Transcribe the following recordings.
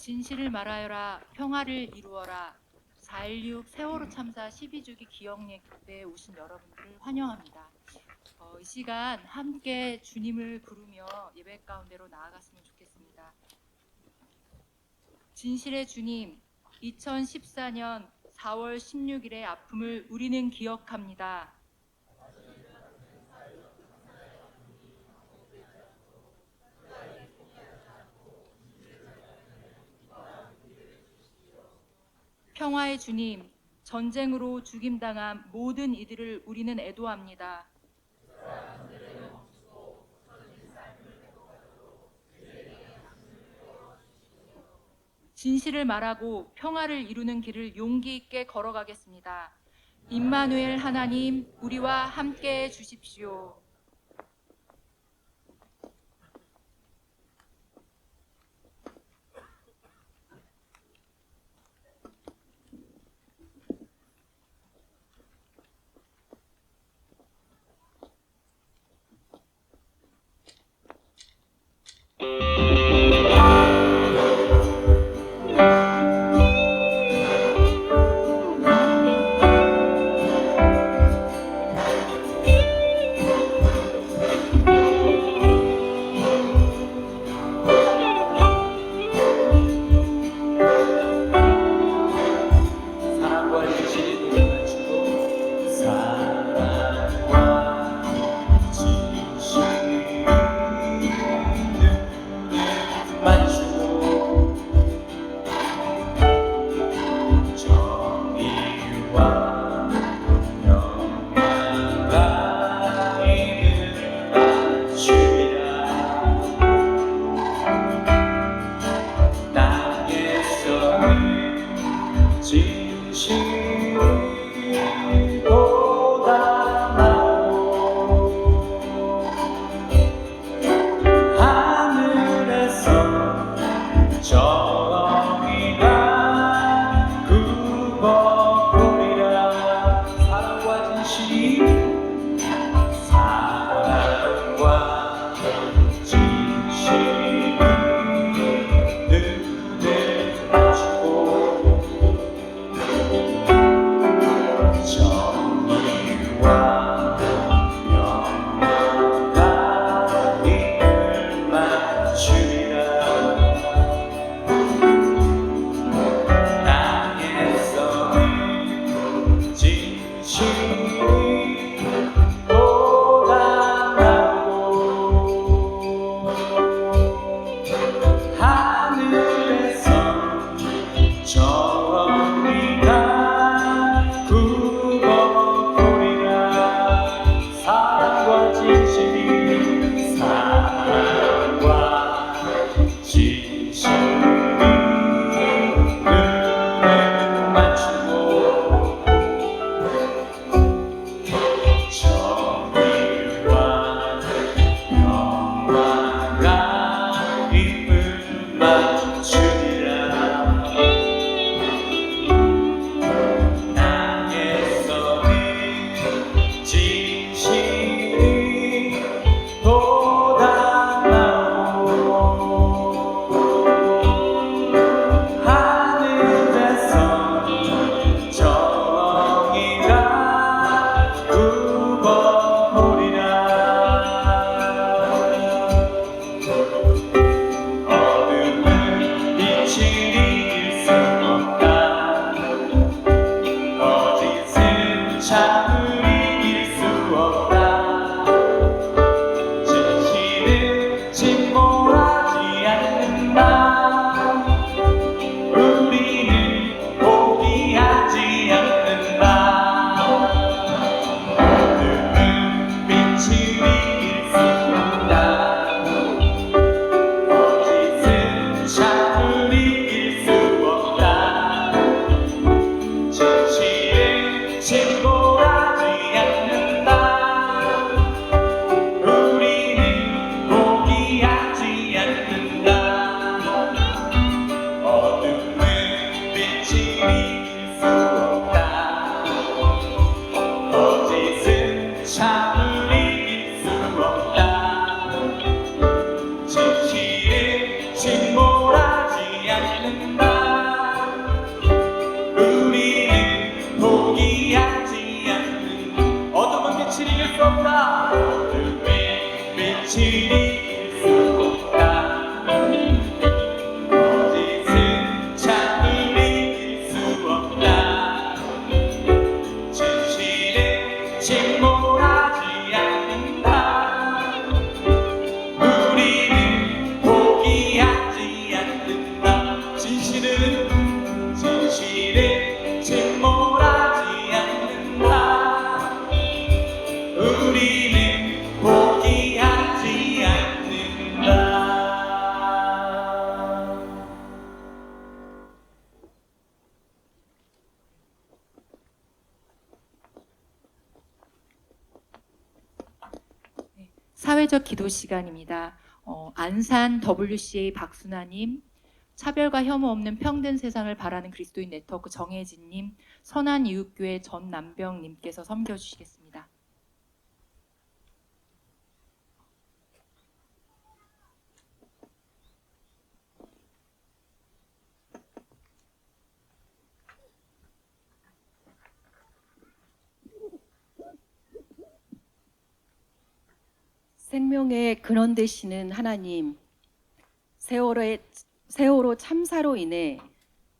진실을 말하여라, 평화를 이루어라. 4.16 세월호 참사 12주기 기억 예배에 오신 여러분들을 환영합니다. 이 시간 함께 주님을 부르며 예배 가운데로 나아갔으면 좋겠습니다. 진실의 주님, 2014년 4월 16일의 아픔을 우리는 기억합니다. 평화의 주님, 전쟁으로 죽임당한 모든 이들을 우리는 애도합니다. 진실을 말하고 평화를 이루는 길을 용기 있게 걸어가겠습니다. 임마누엘 하나님, 우리와 함께해 주십시오. 진실이 수 없다. 거짓은 참을 이길 수 없다. 진실은 침몰하지 않는다. 우리는 포기하지 않는다. 진실은 침몰하지 않는다. 우리는 포기하지 않는다. 사회적 기도 시간입니다. 안산 WCA 박순아님, 차별과 혐오 없는 평등 세상을 바라는 그리스도인 네트워크 정혜진님, 선한이웃교회 전남병님께서 섬겨주시겠습니다. 생명의 근원 되시는 하나님, 세월호 참사로 인해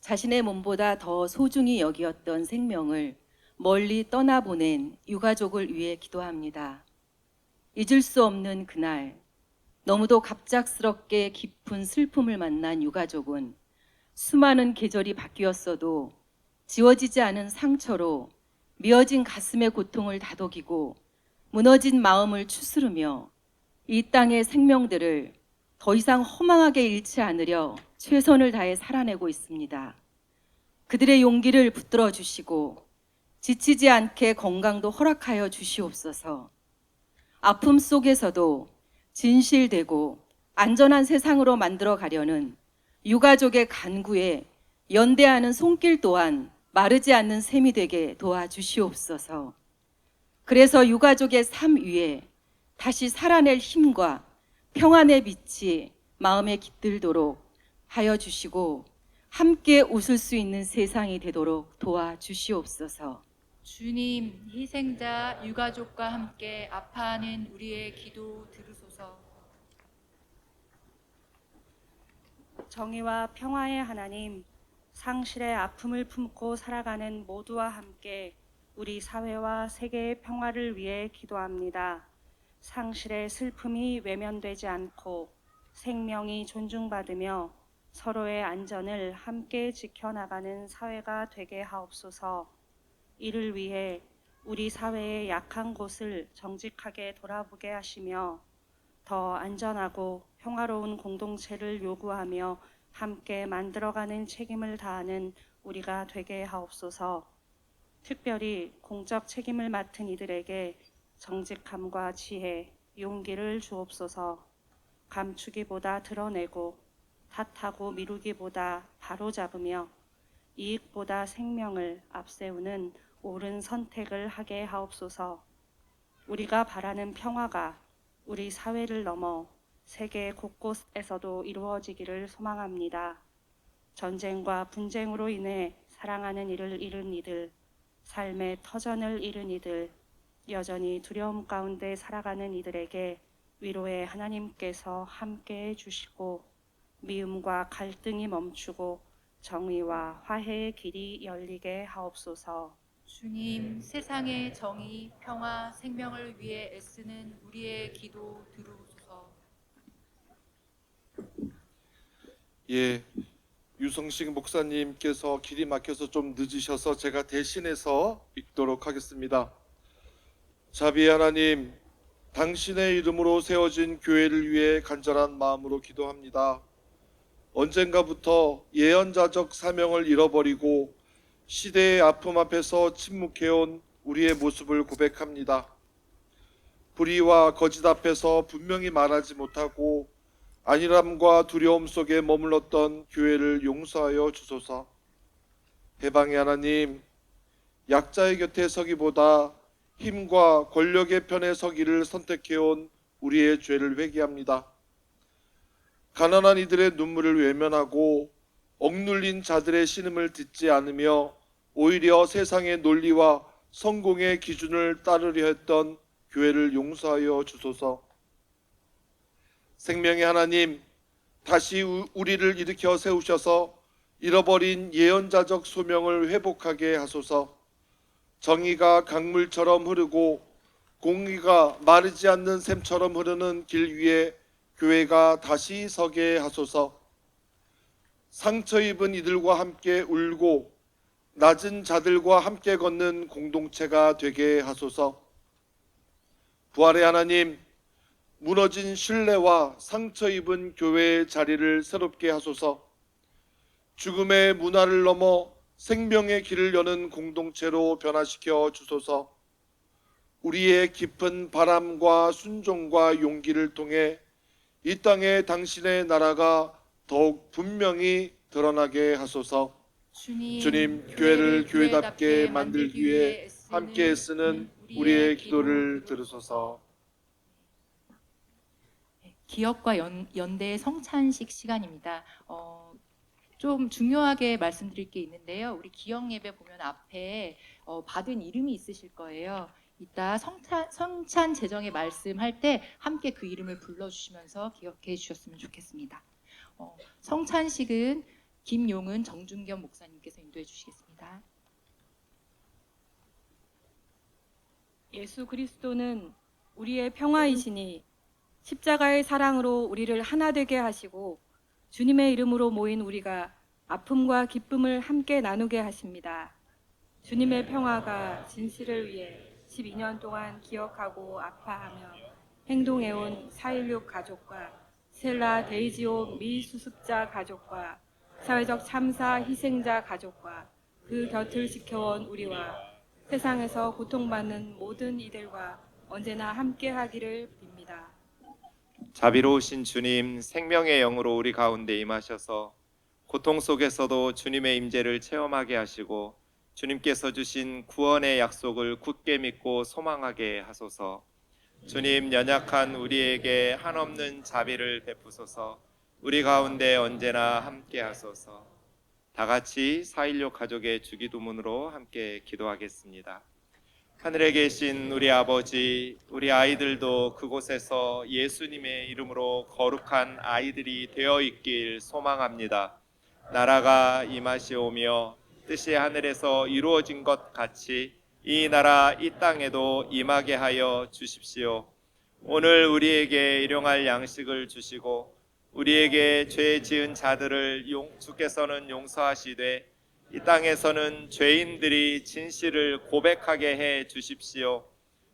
자신의 몸보다 더 소중히 여기었던 생명을 멀리 떠나보낸 유가족을 위해 기도합니다. 잊을 수 없는 그날, 너무도 갑작스럽게 깊은 슬픔을 만난 유가족은 수많은 계절이 바뀌었어도 지워지지 않은 상처로 미어진 가슴의 고통을 다독이고 무너진 마음을 추스르며 이 땅의 생명들을 더 이상 허망하게 잃지 않으려 최선을 다해 살아내고 있습니다. 그들의 용기를 붙들어 주시고 지치지 않게 건강도 허락하여 주시옵소서. 아픔 속에서도 진실되고 안전한 세상으로 만들어 가려는 유가족의 간구에 연대하는 손길 또한 마르지 않는 샘이 되게 도와주시옵소서. 그래서 유가족의 삶 위에 다시 살아낼 힘과 평안의 빛이 마음에 깃들도록 하여 주시고 함께 웃을 수 있는 세상이 되도록 도와주시옵소서. 주님, 희생자 유가족과 함께 아파하는 우리의 기도 들으소서. 정의와 평화의 하나님, 상실의 아픔을 품고 살아가는 모두와 함께 우리 사회와 세계의 평화를 위해 기도합니다. 상실의 슬픔이 외면되지 않고 생명이 존중받으며 서로의 안전을 함께 지켜나가는 사회가 되게 하옵소서. 이를 위해 우리 사회의 약한 곳을 정직하게 돌아보게 하시며 더 안전하고 평화로운 공동체를 요구하며 함께 만들어가는 책임을 다하는 우리가 되게 하옵소서. 특별히 공적 책임을 맡은 이들에게 정직함과 지혜, 용기를 주옵소서. 감추기보다 드러내고 탓하고 미루기보다 바로잡으며 이익보다 생명을 앞세우는 옳은 선택을 하게 하옵소서. 우리가 바라는 평화가 우리 사회를 넘어 세계 곳곳에서도 이루어지기를 소망합니다. 전쟁과 분쟁으로 인해 사랑하는 이를 잃은 이들, 삶의 터전을 잃은 이들, 여전히 두려움 가운데 살아가는 이들에게 위로의 하나님께서 함께해 주시고 미움과 갈등이 멈추고 정의와 화해의 길이 열리게 하옵소서. 주님, 세상의 정의, 평화, 생명을 위해 애쓰는 우리의 기도 들으소서. 예, 유성식 목사님께서 길이 막혀서 좀 늦으셔서 제가 대신해서 읽도록 하겠습니다. 자비의 하나님, 당신의 이름으로 세워진 교회를 위해 간절한 마음으로 기도합니다. 언젠가부터 예언자적 사명을 잃어버리고 시대의 아픔 앞에서 침묵해온 우리의 모습을 고백합니다. 불의와 거짓 앞에서 분명히 말하지 못하고 안일함과 두려움 속에 머물렀던 교회를 용서하여 주소서. 해방의 하나님, 약자의 곁에 서기보다 힘과 권력의 편에 서기를 선택해온 우리의 죄를 회개합니다. 가난한 이들의 눈물을 외면하고 억눌린 자들의 신음을 듣지 않으며 오히려 세상의 논리와 성공의 기준을 따르려 했던 교회를 용서하여 주소서. 생명의 하나님, 다시 우리를 일으켜 세우셔서 잃어버린 예언자적 소명을 회복하게 하소서. 정의가 강물처럼 흐르고 공의가 마르지 않는 샘처럼 흐르는 길 위에 교회가 다시 서게 하소서. 상처 입은 이들과 함께 울고 낮은 자들과 함께 걷는 공동체가 되게 하소서. 부활의 하나님, 무너진 신뢰와 상처 입은 교회의 자리를 새롭게 하소서. 죽음의 문화를 넘어 생명의 길을 여는 공동체로 변화시켜 주소서. 우리의 깊은 바람과 순종과 용기를 통해 이 땅에 당신의 나라가 더욱 분명히 드러나게 하소서. 주님, 교회를 교회답게 만들기 위해 함께 쓰는 우리의 기도를 들으소서. 기업과 연대의 성찬식 시간입니다. 좀 중요하게 말씀드릴 게 있는데요. 우리 기억 예배 보면 앞에 받은 이름이 있으실 거예요. 이따 성찬 제정의 말씀할 때 함께 그 이름을 불러주시면서 기억해 주셨으면 좋겠습니다. 성찬식은 김용은 정준겸 목사님께서 인도해 주시겠습니다. 예수 그리스도는 우리의 평화이시니 십자가의 사랑으로 우리를 하나 되게 하시고 주님의 이름으로 모인 우리가 아픔과 기쁨을 함께 나누게 하십니다. 주님의 평화가 진실을 위해 12년 동안 기억하고 아파하며 행동해온 4.16 가족과 스텔라 데이지오 미수습자 가족과 사회적 참사 희생자 가족과 그 곁을 지켜온 우리와 세상에서 고통받는 모든 이들과 언제나 함께하기를 빕니다. 자비로우신 주님, 생명의 영으로 우리 가운데 임하셔서 고통 속에서도 주님의 임재를 체험하게 하시고 주님께서 주신 구원의 약속을 굳게 믿고 소망하게 하소서. 주님, 연약한 우리에게 한없는 자비를 베푸소서. 우리 가운데 언제나 함께 하소서. 다 같이 4.16 가족의 주기도문으로 함께 기도하겠습니다. 하늘에 계신 우리 아버지, 우리 아이들도 그곳에서 예수님의 이름으로 거룩한 아이들이 되어 있길 소망합니다. 나라가 임하시오며 뜻이 하늘에서 이루어진 것 같이 이 나라 이 땅에도 임하게 하여 주십시오. 오늘 우리에게 일용할 양식을 주시고 우리에게 죄 지은 자들을 주께서는 용서하시되 이 땅에서는 죄인들이 진실을 고백하게 해 주십시오.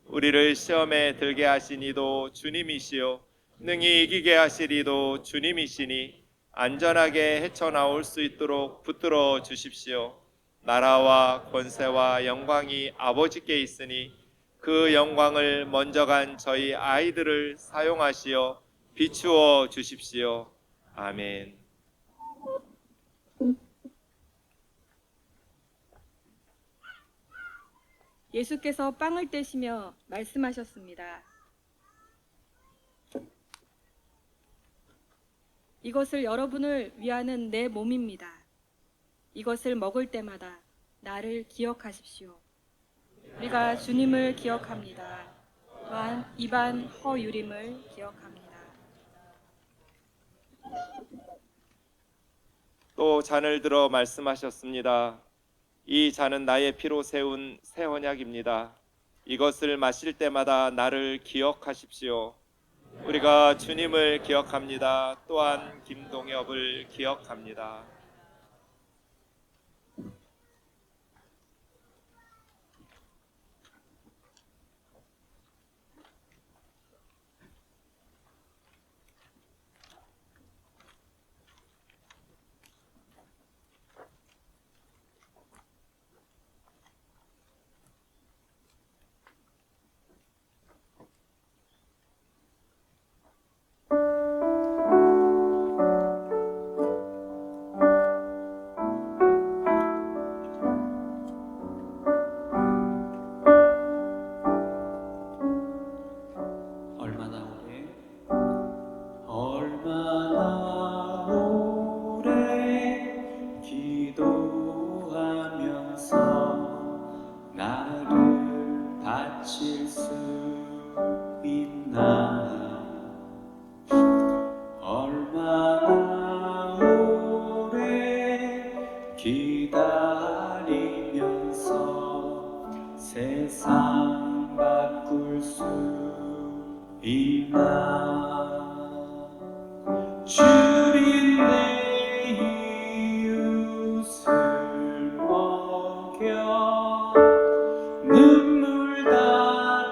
우리를 시험에 들게 하신 이도 주님이시요 능히 이기게 하실 이도 주님이시니 안전하게 헤쳐나올 수 있도록 붙들어 주십시오. 나라와 권세와 영광이 아버지께 있으니 그 영광을 먼저 간 저희 아이들을 사용하시어 비추어 주십시오. 아멘. 예수께서 빵을 떼시며 말씀하셨습니다. 이것을 여러분을 위하는 내 몸입니다. 이것을 먹을 때마다 나를 기억하십시오. 우리가 주님을 기억합니다. 또한 입안 허유림을 기억합니다. 또 잔을 들어 말씀하셨습니다. 이 잔은 나의 피로 세운 새 언약입니다. 이것을 마실 때마다 나를 기억하십시오. 우리가 주님을 기억합니다. 또한 김동엽을 기억합니다. 주린 내 이웃을 먹여 눈물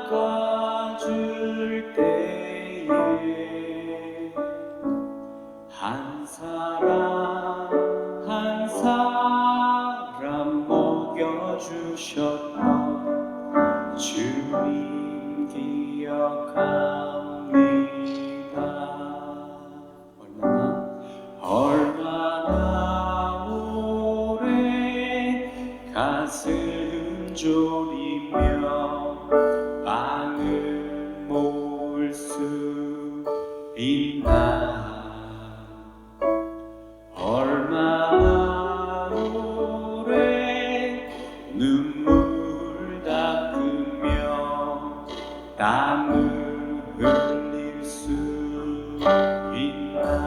닦아줄 때에 한 사람 한 사람 먹여주셨던 주님 기억합니다. 얼마나 오래 가슴 졸이며 빵을 모을 수 있나. 얼마나 오래 눈물 닦으며 땀을 흘릴 수 있나.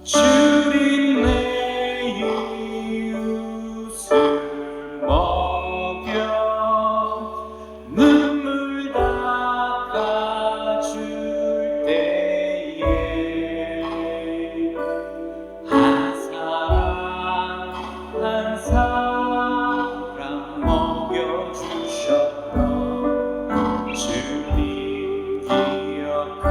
주린 내 이웃을 먹여 눈물 닦아줄 때에 한 사람 한 사람 먹여주셨던 주님 기억합니다.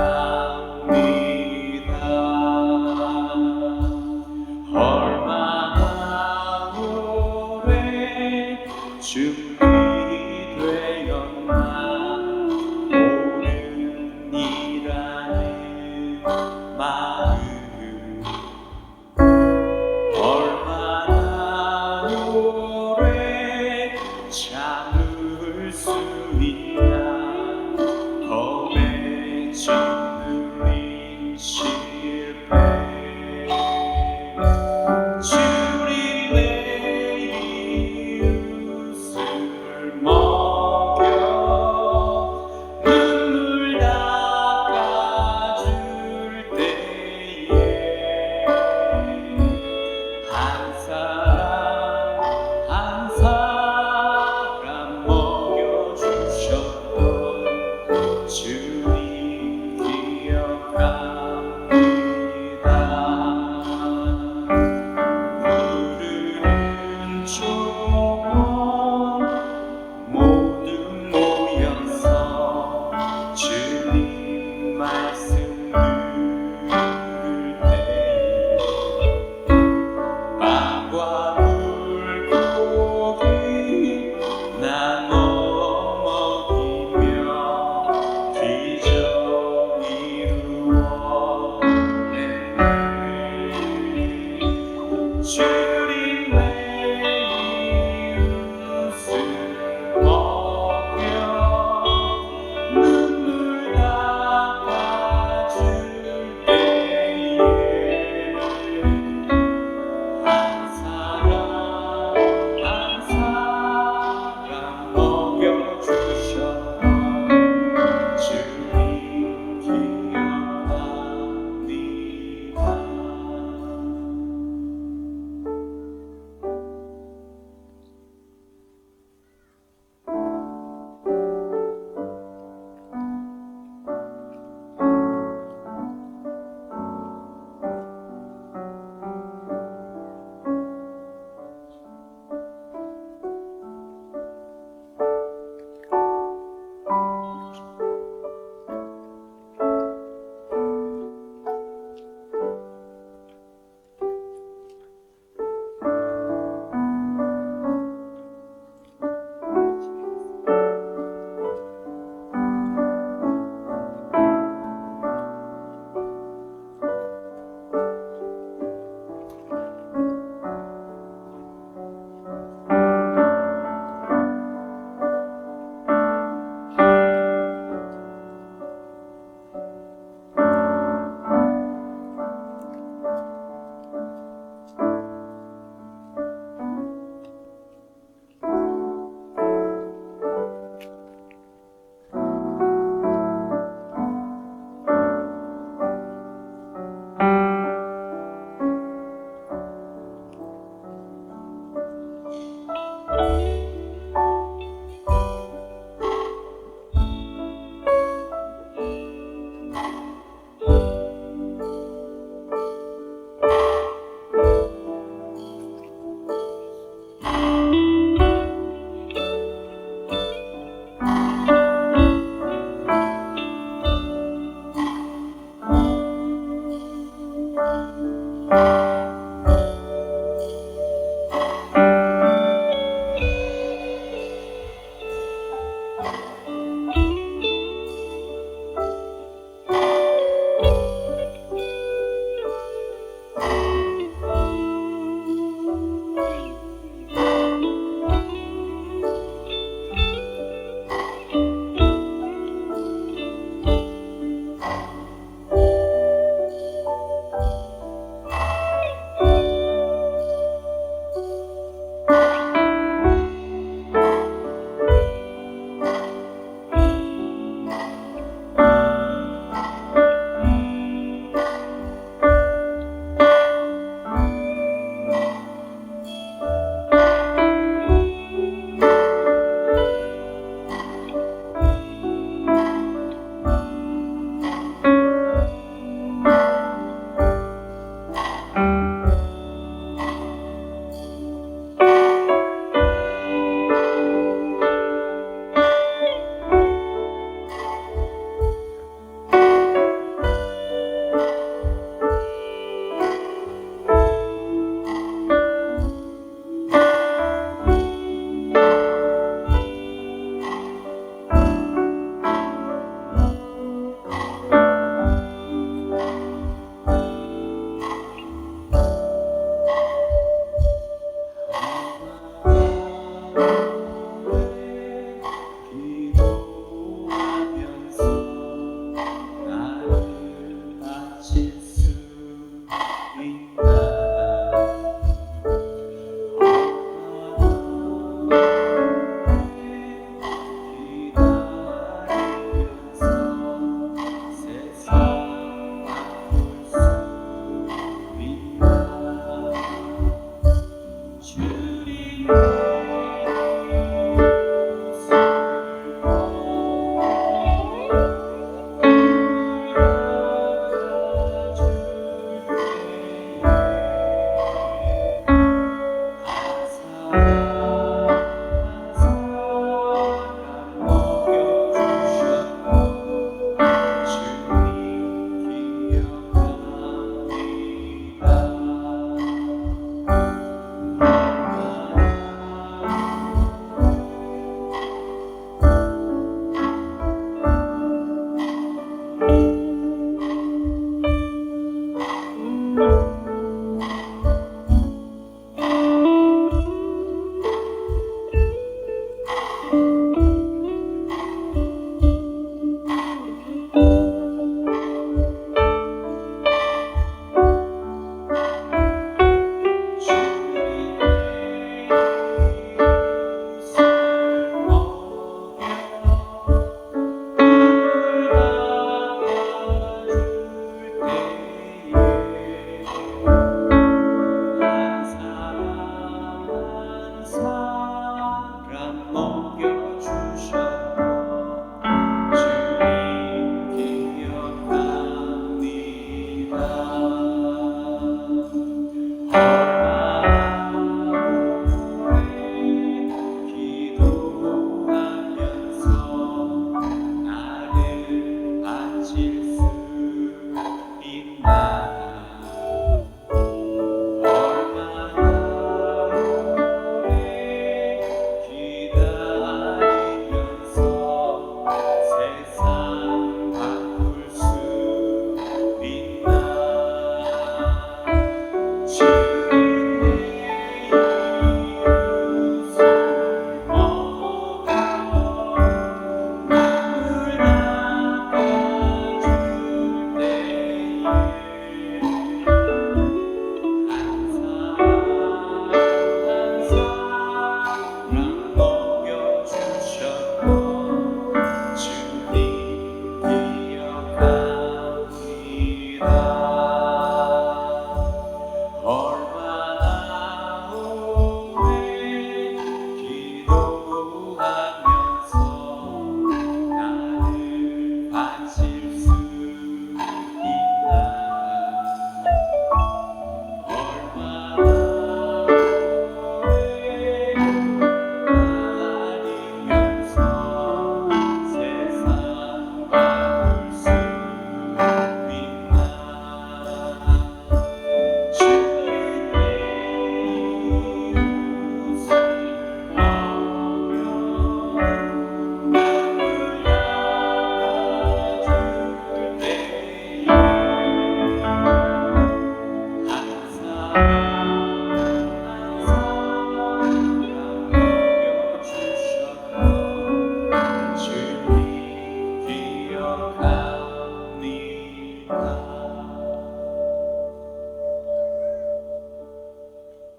얼마나 오래 준비되었나 오늘이라는 마음. 얼마나 오래 참을 수 있냐 겁에 짓눌린 실패. 주린 내 이웃을 먹여 눈물 닦아줄 때에 한 사람 먹여주셨던 주님 기억합니다.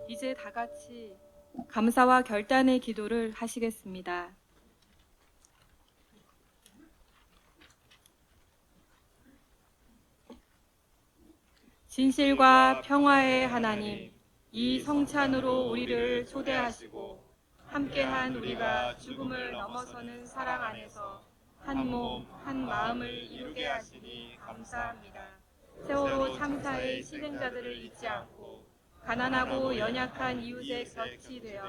이제 다 같이 감사와 결단의 기도를 하시겠습니다. 진실과 평화의 하나님, 이 성찬으로 우리를 초대하시고 함께한 우리가 죽음을 넘어서는 사랑 안에서 한 몸, 한 마음을 이루게 하시니 감사합니다. 세월호 참사의 희생자들을 잊지 않고 가난하고 연약한 이웃의 곁이 되어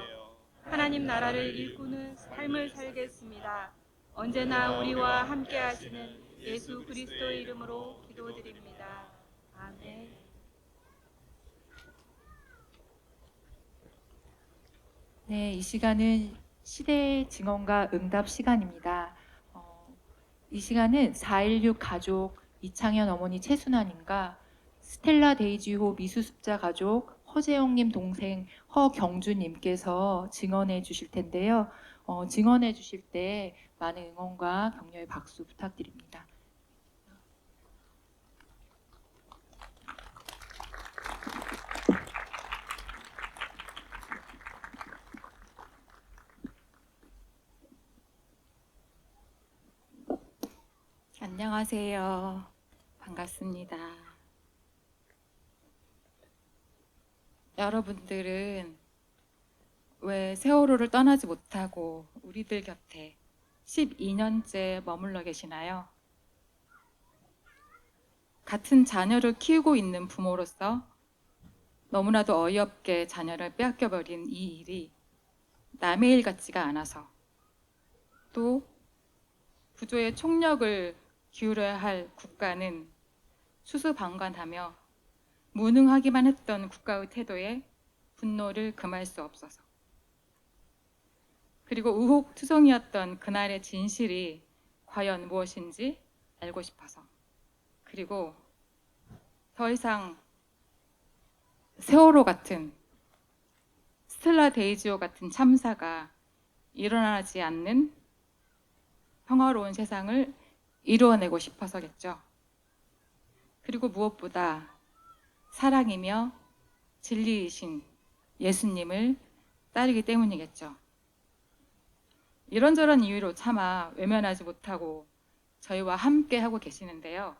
하나님 나라를 일구는 삶을 살겠습니다. 언제나 우리와 함께 하시는 예수 그리스도의 이름으로 기도드립니다. 아멘. 네, 이 시간은 시대의 증언과 응답 시간입니다. 이 시간은 4.16 가족 이창현 어머니 최순환님과 스텔라 데이지호 미수습자 가족 허재영님 동생 허경주님께서 증언해 주실 텐데요. 증언해 주실 때 많은 응원과 격려의 박수 부탁드립니다. 안녕하세요. 반갑습니다. 여러분들은 왜 세월호를 떠나지 못하고 우리들 곁에 12년째 머물러 계시나요? 같은 자녀를 키우고 있는 부모로서 너무나도 어이없게 자녀를 빼앗겨버린 이 일이 남의 일 같지가 않아서, 또 구조에 총력을 기울여야 할 국가는 수수방관하며 무능하기만 했던 국가의 태도에 분노를 금할 수 없어서, 그리고 의혹투성이었던 그날의 진실이 과연 무엇인지 알고 싶어서, 그리고 더 이상 세월호 같은, 스텔라 데이지호 같은 참사가 일어나지 않는 평화로운 세상을 이루어내고 싶어서겠죠. 그리고 무엇보다 사랑이며 진리이신 예수님을 따르기 때문이겠죠. 이런저런 이유로 차마 외면하지 못하고 저희와 함께 하고 계시는데요.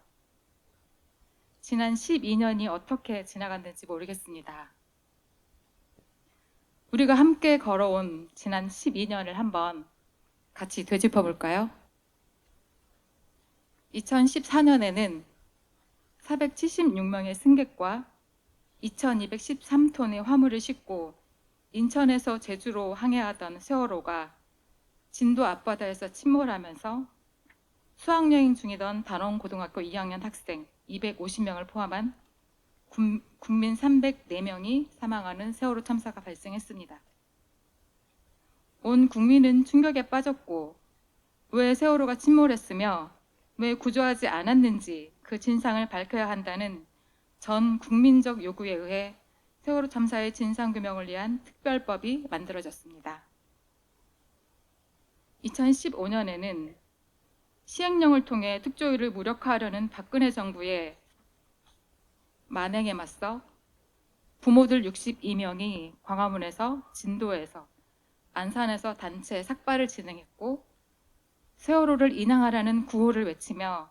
지난 12년이 어떻게 지나갔는지 모르겠습니다. 우리가 함께 걸어온 지난 12년을 한번 같이 되짚어 볼까요? 2014년에는 476명의 승객과 2213톤의 화물을 싣고 인천에서 제주로 항해하던 세월호가 진도 앞바다에서 침몰하면서 수학여행 중이던 단원고등학교 2학년 학생 250명을 포함한 국민 304명이 사망하는 세월호 참사가 발생했습니다. 온 국민은 충격에 빠졌고, 왜 세월호가 침몰했으며 왜 구조하지 않았는지 그 진상을 밝혀야 한다는 전 국민적 요구에 의해 세월호 참사의 진상규명을 위한 특별법이 만들어졌습니다. 2015년에는 시행령을 통해 특조위를 무력화하려는 박근혜 정부의 만행에 맞서 부모들 62명이 광화문에서, 진도에서, 안산에서 단체 삭발을 진행했고, 세월호를 인항하라는 구호를 외치며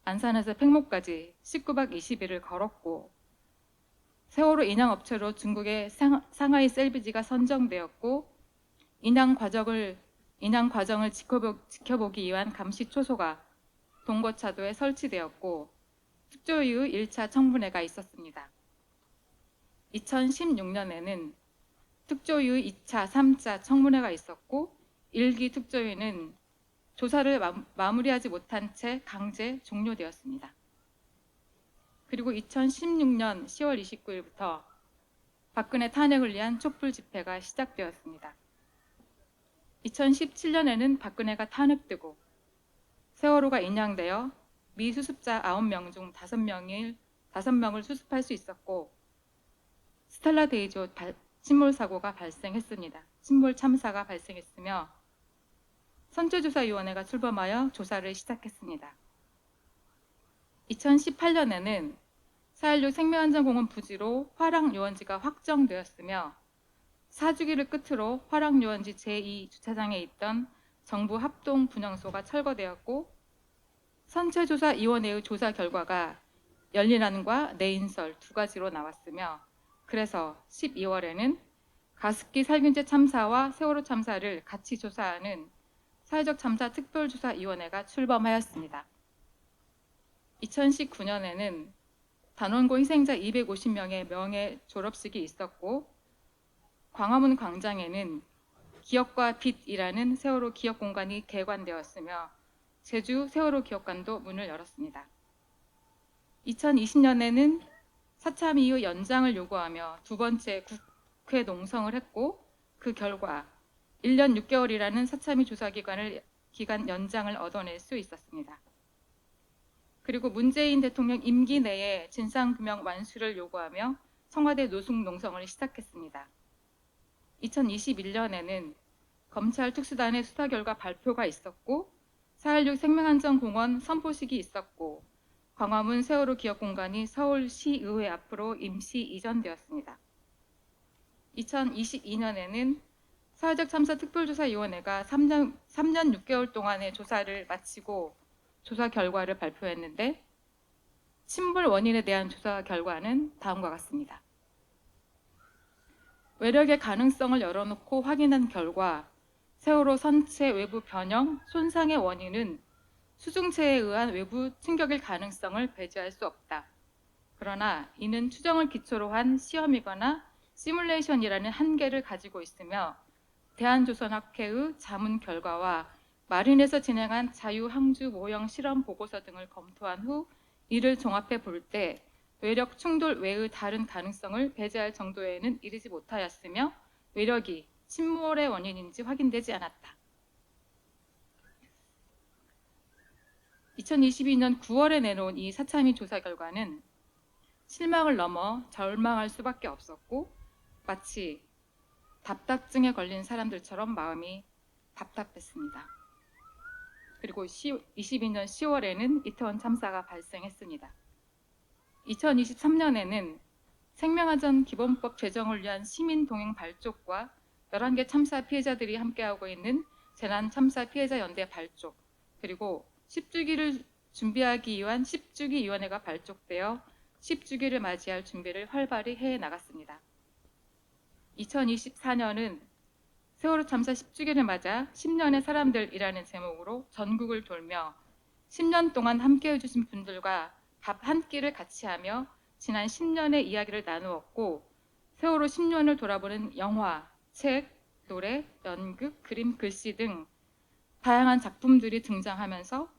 안산에서 팽목까지 19박 20일을 걸었고, 세월호 인항업체로 중국의 상하이 셀비지가 선정되었고, 인항 과정을 지켜보기 위한 감시 초소가 동거차도에 설치되었고, 특조위의 1차 청문회가 있었습니다. 2016년에는 특조위의 2차, 3차 청문회가 있었고, 1기 특조위는 조사를 마무리하지 못한 채 강제 종료되었습니다. 그리고 2016년 10월 29일부터 박근혜 탄핵을 위한 촛불 집회가 시작되었습니다. 2017년에는 박근혜가 탄핵되고 세월호가 인양되어 미수습자 9명 중 5명을 수습할 수 있었고, 스텔라 데이지호 침몰 사고가 발생했습니다. 침몰 참사가 발생했으며 선체조사위원회가 출범하여 조사를 시작했습니다. 2018년에는 4.16 생명안전공원 부지로 화랑유원지가 확정되었으며 4주기를 끝으로 화랑유원지 제2주차장에 있던 정부 합동 분향소가 철거되었고 선체조사위원회의 조사 결과가 열린안과 내인설 두 가지로 나왔으며 그래서 12월에는 가습기 살균제 참사와 세월호 참사를 같이 조사하는 사회적 참사 특별조사위원회가 출범하였습니다. 2019년에는 단원고 희생자 250명의 명예 졸업식이 있었고 광화문 광장에는 기억과 빛이라는 세월호 기억공간이 개관되었으며 제주 세월호 기억관도 문을 열었습니다. 2020년에는 사참 이후 연장을 요구하며 두 번째 국회 농성을 했고 그 결과 1년 6개월이라는 사참위 기간 연장을 얻어낼 수 있었습니다. 그리고 문재인 대통령 임기 내에 진상규명 완수를 요구하며 청와대 노숙 농성을 시작했습니다. 2021년에는 검찰 특수단의 수사 결과 발표가 있었고 4.16 생명안전공원 선포식이 있었고 광화문 세월호 기억공간이 서울시의회 앞으로 임시 이전되었습니다. 2022년에는 사회적 참사 특별조사위원회가 3년 6개월 동안의 조사를 마치고 조사 결과를 발표했는데 침몰 원인에 대한 조사 결과는 다음과 같습니다. 외력의 가능성을 열어놓고 확인한 결과 세월호 선체 외부 변형, 손상의 원인은 수중체에 의한 외부 충격일 가능성을 배제할 수 없다. 그러나 이는 추정을 기초로 한 시험이거나 시뮬레이션이라는 한계를 가지고 있으며 대한조선학회의 자문 결과와 마린에서 진행한 자유항주 모형 실험 보고서 등을 검토한 후 이를 종합해 볼 때 외력 충돌 외의 다른 가능성을 배제할 정도에는 이르지 못하였으며 외력이 침몰의 원인인지 확인되지 않았다. 2022년 9월에 내놓은 이 사참위 조사 결과는 실망을 넘어 절망할 수밖에 없었고 마치 답답증에 걸린 사람들처럼 마음이 답답했습니다. 그리고 22년 10월에는 이태원 참사가 발생했습니다. 2023년에는 생명안전 기본법 제정을 위한 시민 동행 발족과 11개 참사 피해자들이 함께하고 있는 재난 참사 피해자 연대 발족 그리고 10주기를 준비하기 위한 10주기 위원회가 발족되어 10주기를 맞이할 준비를 활발히 해 나갔습니다. 2024년은 세월호 참사 10주기를 맞아 10년의 사람들이라는 제목으로 전국을 돌며 10년 동안 함께해 주신 분들과 밥 한 끼를 같이 하며 지난 10년의 이야기를 나누었고 세월호 10년을 돌아보는 영화, 책, 노래, 연극, 그림, 글씨 등 다양한 작품들이 등장하면서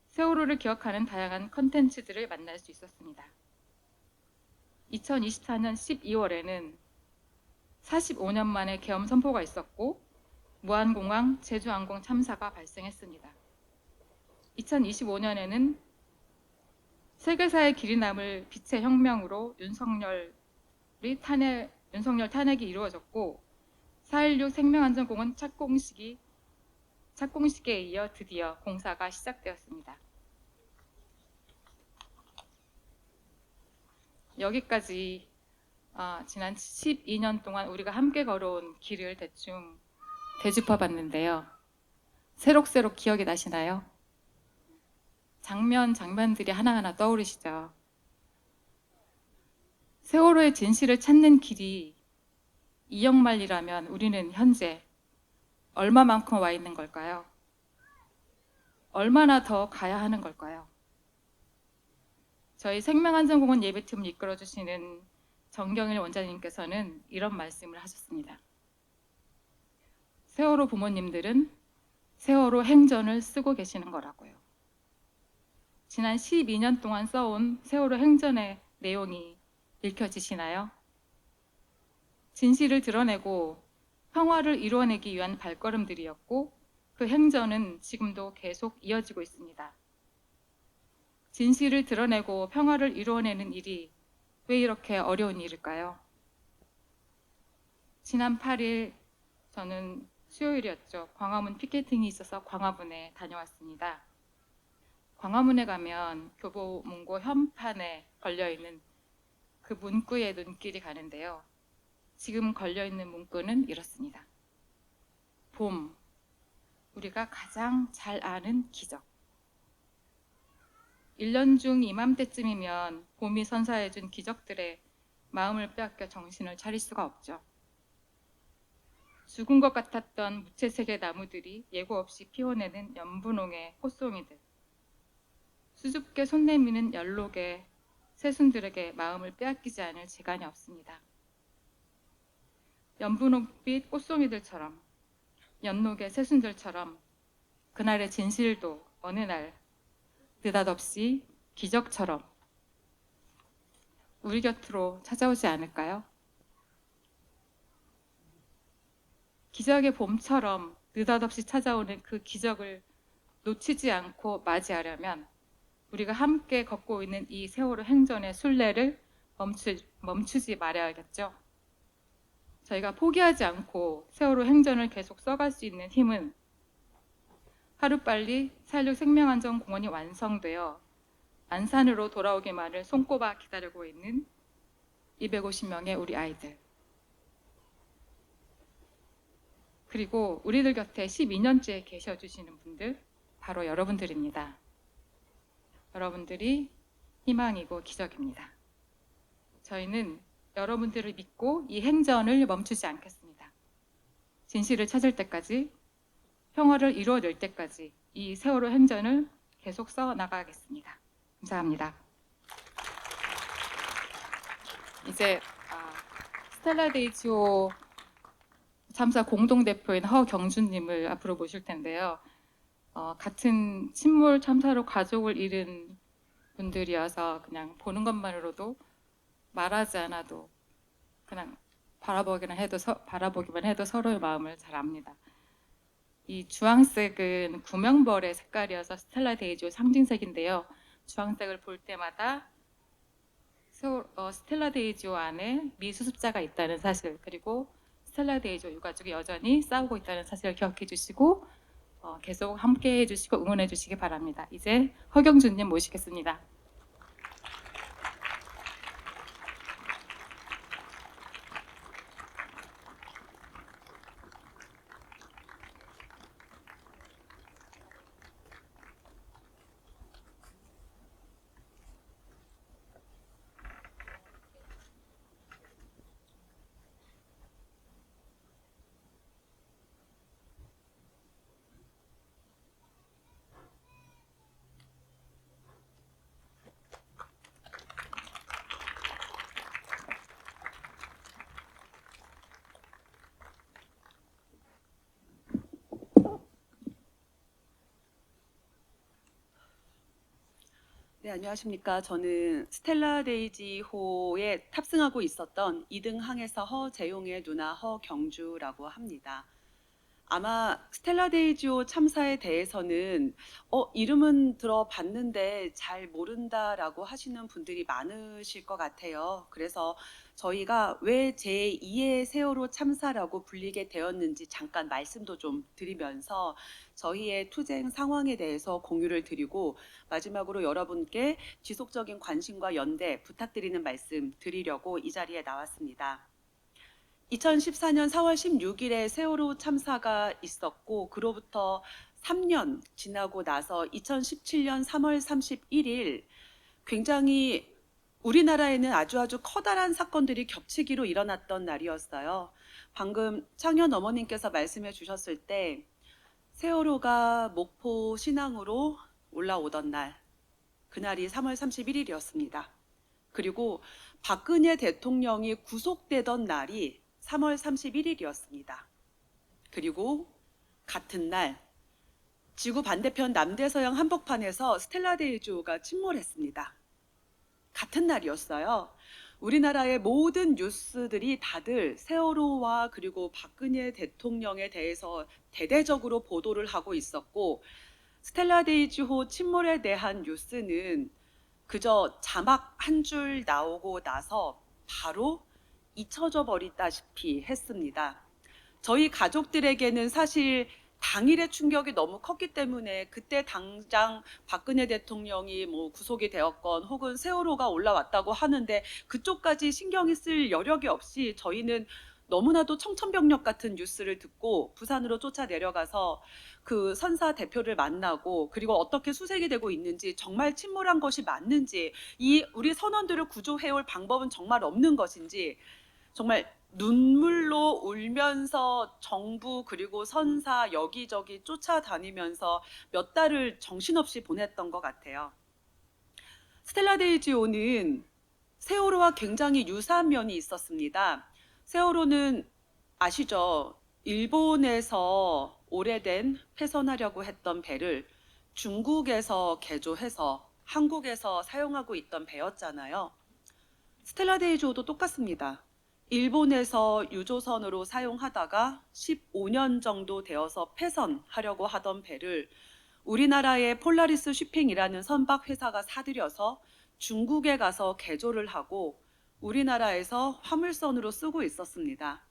세월호를 기억하는 다양한 컨텐츠들을 만날 수 있었습니다. 2024년 12월에는 45년 만에 계엄 선포가 있었고 무안공항 제주항공 참사가 발생했습니다. 2025년에는 세계사의 길이 남을 빛의 혁명으로 윤석열 탄핵이 이루어졌고 4.16 생명안전공원 착공식에 이어 드디어 공사가 시작되었습니다. 여기까지 지난 12년 동안 우리가 함께 걸어온 길을 대충 되짚어봤는데요. 새록새록 기억이 나시나요? 장면들이 하나하나 떠오르시죠? 세월호의 진실을 찾는 길이 이역만리라면 우리는 현재 얼마만큼 와 있는 걸까요? 얼마나 더 가야 하는 걸까요? 저희 생명안전공원 예배팀을 이끌어주시는 정경일 원장님께서는 이런 말씀을 하셨습니다. 세월호 부모님들은 세월호 행전을 쓰고 계시는 거라고요. 지난 12년 동안 써온 세월호 행전의 내용이 읽혀지시나요? 진실을 드러내고 평화를 이루어내기 위한 발걸음들이었고 그 행전은 지금도 계속 이어지고 있습니다. 진실을 드러내고 평화를 이루어내는 일이 왜 이렇게 어려운 일일까요? 지난 8일 저는 수요일이었죠. 광화문 피켓팅이 있어서 광화문에 다녀왔습니다. 광화문에 가면 교보문고 현판에 걸려있는 그 문구의 눈길이 가는데요. 지금 걸려있는 문구는 이렇습니다. 봄, 우리가 가장 잘 아는 기적. 1년 중 이맘때쯤이면 봄이 선사해준 기적들에 마음을 빼앗겨 정신을 차릴 수가 없죠. 죽은 것 같았던 무채색의 나무들이 예고 없이 피워내는 연분홍의 꽃송이들, 수줍게 손 내미는 연록의 새순들에게 마음을 빼앗기지 않을 재간이 없습니다. 연분홍빛 꽃송이들처럼, 연록의 새순들처럼 그날의 진실도 어느 날 느닷없이 기적처럼 우리 곁으로 찾아오지 않을까요? 기적의 봄처럼 느닷없이 찾아오는 그 기적을 놓치지 않고 맞이하려면 우리가 함께 걷고 있는 이 세월호 행전의 순례를 멈추지 말아야겠죠. 저희가 포기하지 않고 세월호 행전을 계속 써갈 수 있는 힘은 하루빨리 4.16 생명안전공원이 완성되어 안산으로 돌아오기만을 손꼽아 기다리고 있는 250명의 우리 아이들, 그리고 우리들 곁에 12년째 계셔주시는 분들, 바로 여러분들입니다. 여러분들이 희망이고 기적입니다. 저희는 여러분들을 믿고 이 행전을 멈추지 않겠습니다. 진실을 찾을 때까지, 평화를 이루어낼 때까지 이 세월호 행전을 계속 써나가겠습니다. 감사합니다. 이제 스텔라데이지호 참사 공동대표인 허경준님을 앞으로 모실 텐데요. 같은 침몰 참사로 가족을 잃은 분들이어서 그냥 보는 것만으로도 말하지 않아도 그냥 바라보기만 해도 서로의 마음을 잘 압니다. 이 주황색은 구명벌의 색깔이어서 스텔라데이지호 상징색인데요. 주황색을 볼 때마다 스텔라데이지호 안에 미수습자가 있다는 사실, 그리고 스텔라데이지호 유가족이 여전히 싸우고 있다는 사실을 기억해 주시고 계속 함께 해주시고 응원해 주시기 바랍니다. 이제 허경준님 모시겠습니다. 네, 안녕하십니까. 저는 스텔라데이지호에 탑승하고 있었던 2등 항해사 허재용의 누나 허경주라고 합니다. 아마 스텔라데이지호 참사에 대해서는 이름은 들어봤는데 잘 모른다라고 하시는 분들이 많으실 것 같아요. 그래서 저희가 왜 제2의 세월호 참사라고 불리게 되었는지 잠깐 말씀도 좀 드리면서 저희의 투쟁 상황에 대해서 공유를 드리고 마지막으로 여러분께 지속적인 관심과 연대 부탁드리는 말씀 드리려고 이 자리에 나왔습니다. 2014년 4월 16일에 세월호 참사가 있었고 그로부터 3년 지나고 나서 2017년 3월 31일 굉장히 우리나라에는 아주 커다란 사건들이 겹치기로 일어났던 날이었어요. 방금 창현 어머님께서 말씀해 주셨을 때 세월호가 목포 신항으로 올라오던 날, 그날이 3월 31일이었습니다. 그리고 박근혜 대통령이 구속되던 날이 3월 31일이었습니다. 그리고 같은 날 지구 반대편 남대서양 한복판에서 스텔라데이지호가 침몰했습니다. 같은 날이었어요. 우리나라의 모든 뉴스들이 다들 세월호와 그리고 박근혜 대통령에 대해서 대대적으로 보도를 하고 있었고 스텔라데이지호 침몰에 대한 뉴스는 그저 자막 한 줄 나오고 나서 바로 잊혀져 버리다시피 했습니다. 저희 가족들에게는 사실 당일의 충격이 너무 컸기 때문에 그때 당장 박근혜 대통령이 뭐 구속이 되었건 혹은 세월호가 올라왔다고 하는데 그쪽까지 신경이 쓸 여력이 없이 저희는 너무나도 청천벽력 같은 뉴스를 듣고 부산으로 쫓아 내려가서 그 선사 대표를 만나고 그리고 어떻게 수색이 되고 있는지 정말 침몰한 것이 맞는지 이 우리 선원들을 구조해올 방법은 정말 없는 것인지 정말 눈물로 울면서 정부 그리고 선사 여기저기 쫓아다니면서 몇 달을 정신없이 보냈던 것 같아요. 스텔라 데이지호는 세월호와 굉장히 유사한 면이 있었습니다. 세월호는 아시죠? 일본에서 오래된 폐선하려고 했던 배를 중국에서 개조해서 한국에서 사용하고 있던 배였잖아요. 스텔라 데이지호도 똑같습니다. 일본에서 유조선으로 사용하다가 15년 정도 되어서 폐선하려고 하던 배를 우리나라의 폴라리스 쉬핑이라는 선박 회사가 사들여서 중국에 가서 개조를 하고 우리나라에서 화물선으로 쓰고 있었습니다.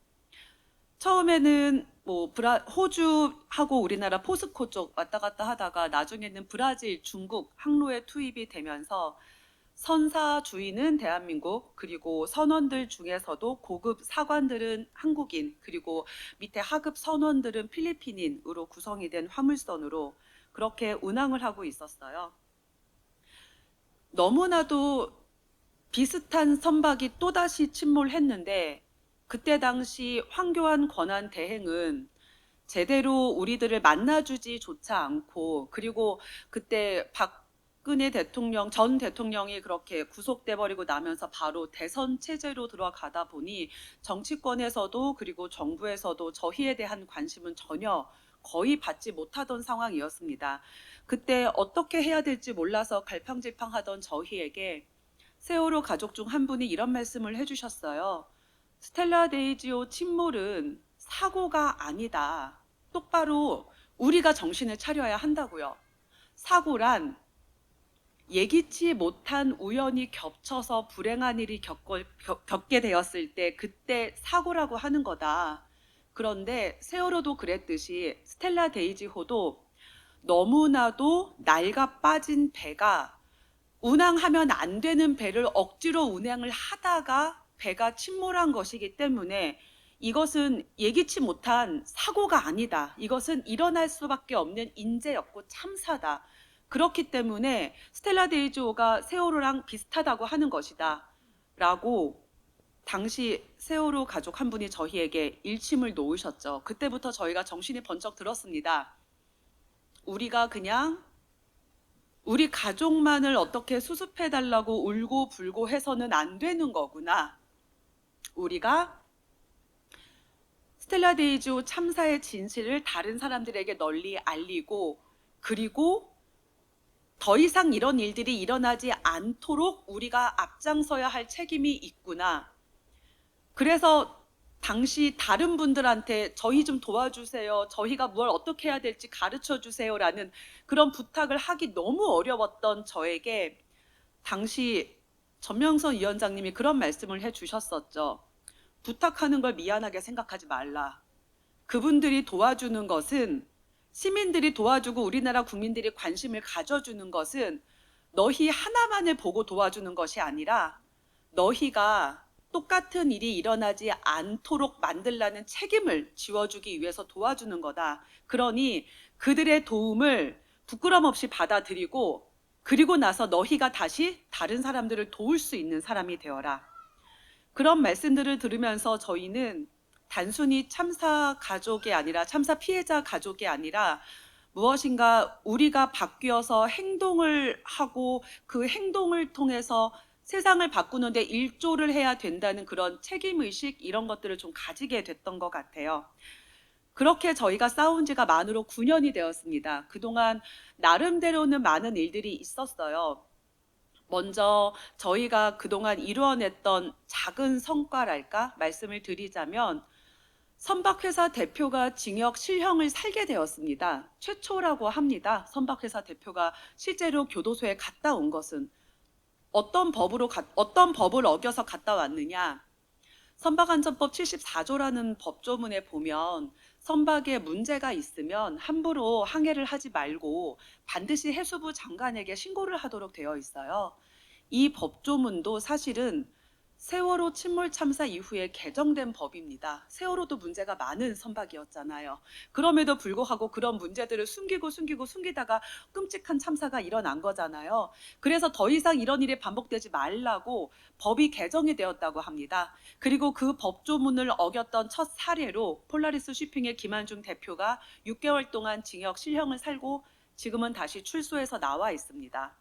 처음에는 뭐 호주하고 우리나라 포스코 쪽 왔다 갔다 하다가 나중에는 브라질, 중국 항로에 투입이 되면서 선사 주인은 대한민국, 그리고 선원들 중에서도 고급 사관들은 한국인, 그리고 밑에 하급 선원들은 필리핀인으로 구성이 된 화물선으로 그렇게 운항을 하고 있었어요. 너무나도 비슷한 선박이 또다시 침몰했는데 그때 당시 황교안 권한 대행은 제대로 우리들을 만나주지조차 않고 그리고 그때 박근혜 대통령 전 대통령이 그렇게 구속돼 버리고 나면서 바로 대선 체제로 들어가다 보니 정치권에서도 그리고 정부에서도 저희에 대한 관심은 전혀 거의 받지 못하던 상황이었습니다. 그때 어떻게 해야 될지 몰라서 갈팡질팡하던 저희에게 세월호 가족 중 한 분이 이런 말씀을 해주셨어요. 스텔라 데이지호 침몰은 사고가 아니다. 똑바로 우리가 정신을 차려야 한다고요. 사고란 예기치 못한 우연이 겹쳐서 불행한 일이 겪게 되었을 때 그때 사고라고 하는 거다. 그런데 세월호도 그랬듯이 스텔라 데이지호도 너무나도 낡아 빠진 배가 운항하면 안 되는 배를 억지로 운행을 하다가 배가 침몰한 것이기 때문에 이것은 예기치 못한 사고가 아니다. 이것은 일어날 수밖에 없는 인재였고 참사다. 그렇기 때문에 스텔라 데이지호가 세월호랑 비슷하다고 하는 것이다. 라고 당시 세월호 가족 한 분이 저희에게 일침을 놓으셨죠. 그때부터 저희가 정신이 번쩍 들었습니다. 우리가 그냥 우리 가족만을 어떻게 수습해달라고 울고 불고 해서는 안 되는 거구나. 우리가 스텔라 데이지호 참사의 진실을 다른 사람들에게 널리 알리고 그리고 더 이상 이런 일들이 일어나지 않도록 우리가 앞장서야 할 책임이 있구나. 그래서 당시 다른 분들한테 저희 좀 도와주세요. 저희가 뭘 어떻게 해야 될지 가르쳐 주세요라는 그런 부탁을 하기 너무 어려웠던 저에게 당시 전명선 위원장님이 그런 말씀을 해주셨었죠. 부탁하는 걸 미안하게 생각하지 말라. 그분들이 도와주는 것은 시민들이 도와주고 우리나라 국민들이 관심을 가져주는 것은 너희 하나만을 보고 도와주는 것이 아니라 너희가 똑같은 일이 일어나지 않도록 만들라는 책임을 지워주기 위해서 도와주는 거다. 그러니 그들의 도움을 부끄럼 없이 받아들이고 그리고 나서 너희가 다시 다른 사람들을 도울 수 있는 사람이 되어라. 그런 말씀들을 들으면서 저희는 단순히 참사 가족이 아니라 참사 피해자 가족이 아니라 무엇인가 우리가 바뀌어서 행동을 하고 그 행동을 통해서 세상을 바꾸는데 일조를 해야 된다는 그런 책임의식 이런 것들을 좀 가지게 됐던 것 같아요. 그렇게 저희가 싸운 지가 만으로 9년이 되었습니다. 그동안 나름대로는 많은 일들이 있었어요. 먼저 저희가 그동안 이루어냈던 작은 성과랄까 말씀을 드리자면 선박회사 대표가 징역 실형을 살게 되었습니다. 최초라고 합니다. 선박회사 대표가 실제로 교도소에 갔다 온 것은 어떤 법을 어겨서 갔다 왔느냐. 선박안전법 74조라는 법조문에 보면 선박에 문제가 있으면 함부로 항해를 하지 말고 반드시 해수부 장관에게 신고를 하도록 되어 있어요. 이 법조문도 사실은 세월호 침몰 참사 이후에 개정된 법입니다. 세월호도 문제가 많은 선박이었잖아요. 그럼에도 불구하고 그런 문제들을 숨기다가 끔찍한 참사가 일어난 거잖아요. 그래서 더 이상 이런 일이 반복되지 말라고 법이 개정이 되었다고 합니다. 그리고 그 법조문을 어겼던 첫 사례로 폴라리스 쉬핑의 김한중 대표가 6개월 동안 징역 실형을 살고 지금은 다시 출소해서 나와 있습니다.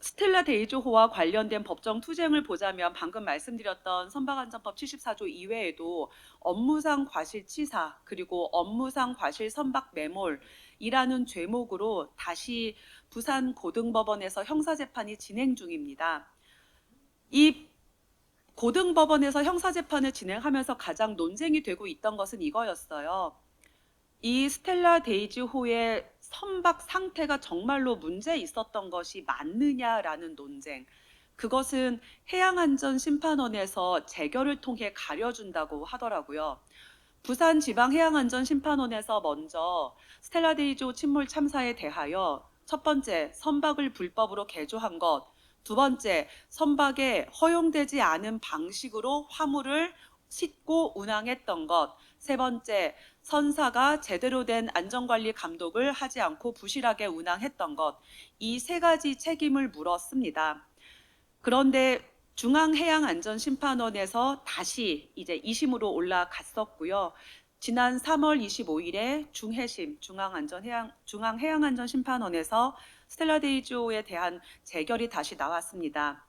스텔라 데이조호와 관련된 법정 투쟁을 보자면 방금 말씀드렸던 선박안전법 74조 이외에도 업무상 과실치사 그리고 업무상 과실 선박 매몰이라는 죄목으로 다시 부산 고등법원에서 형사재판이 진행 중입니다. 이 고등법원에서 형사재판을 진행하면서 가장 논쟁이 되고 있던 것은 이거였어요. 이 스텔라 데이지호의 선박 상태가 정말로 문제 있었던 것이 맞느냐라는 논쟁. 그것은 해양안전심판원에서 재결을 통해 가려준다고 하더라고요. 부산지방해양안전심판원에서 먼저 스텔라 데이지호 침몰 참사에 대하여 첫 번째, 선박을 불법으로 개조한 것, 두 번째, 선박에 허용되지 않은 방식으로 화물을 싣고 운항했던 것, 세 번째, 선사가 제대로 된 안전관리 감독을 하지 않고 부실하게 운항했던 것, 이 세 가지 책임을 물었습니다. 그런데 중앙해양안전심판원에서 다시 이제 2심으로 올라갔었고요. 지난 3월 25일에 중앙해양안전심판원에서 스텔라 데이지호에 대한 재결이 다시 나왔습니다.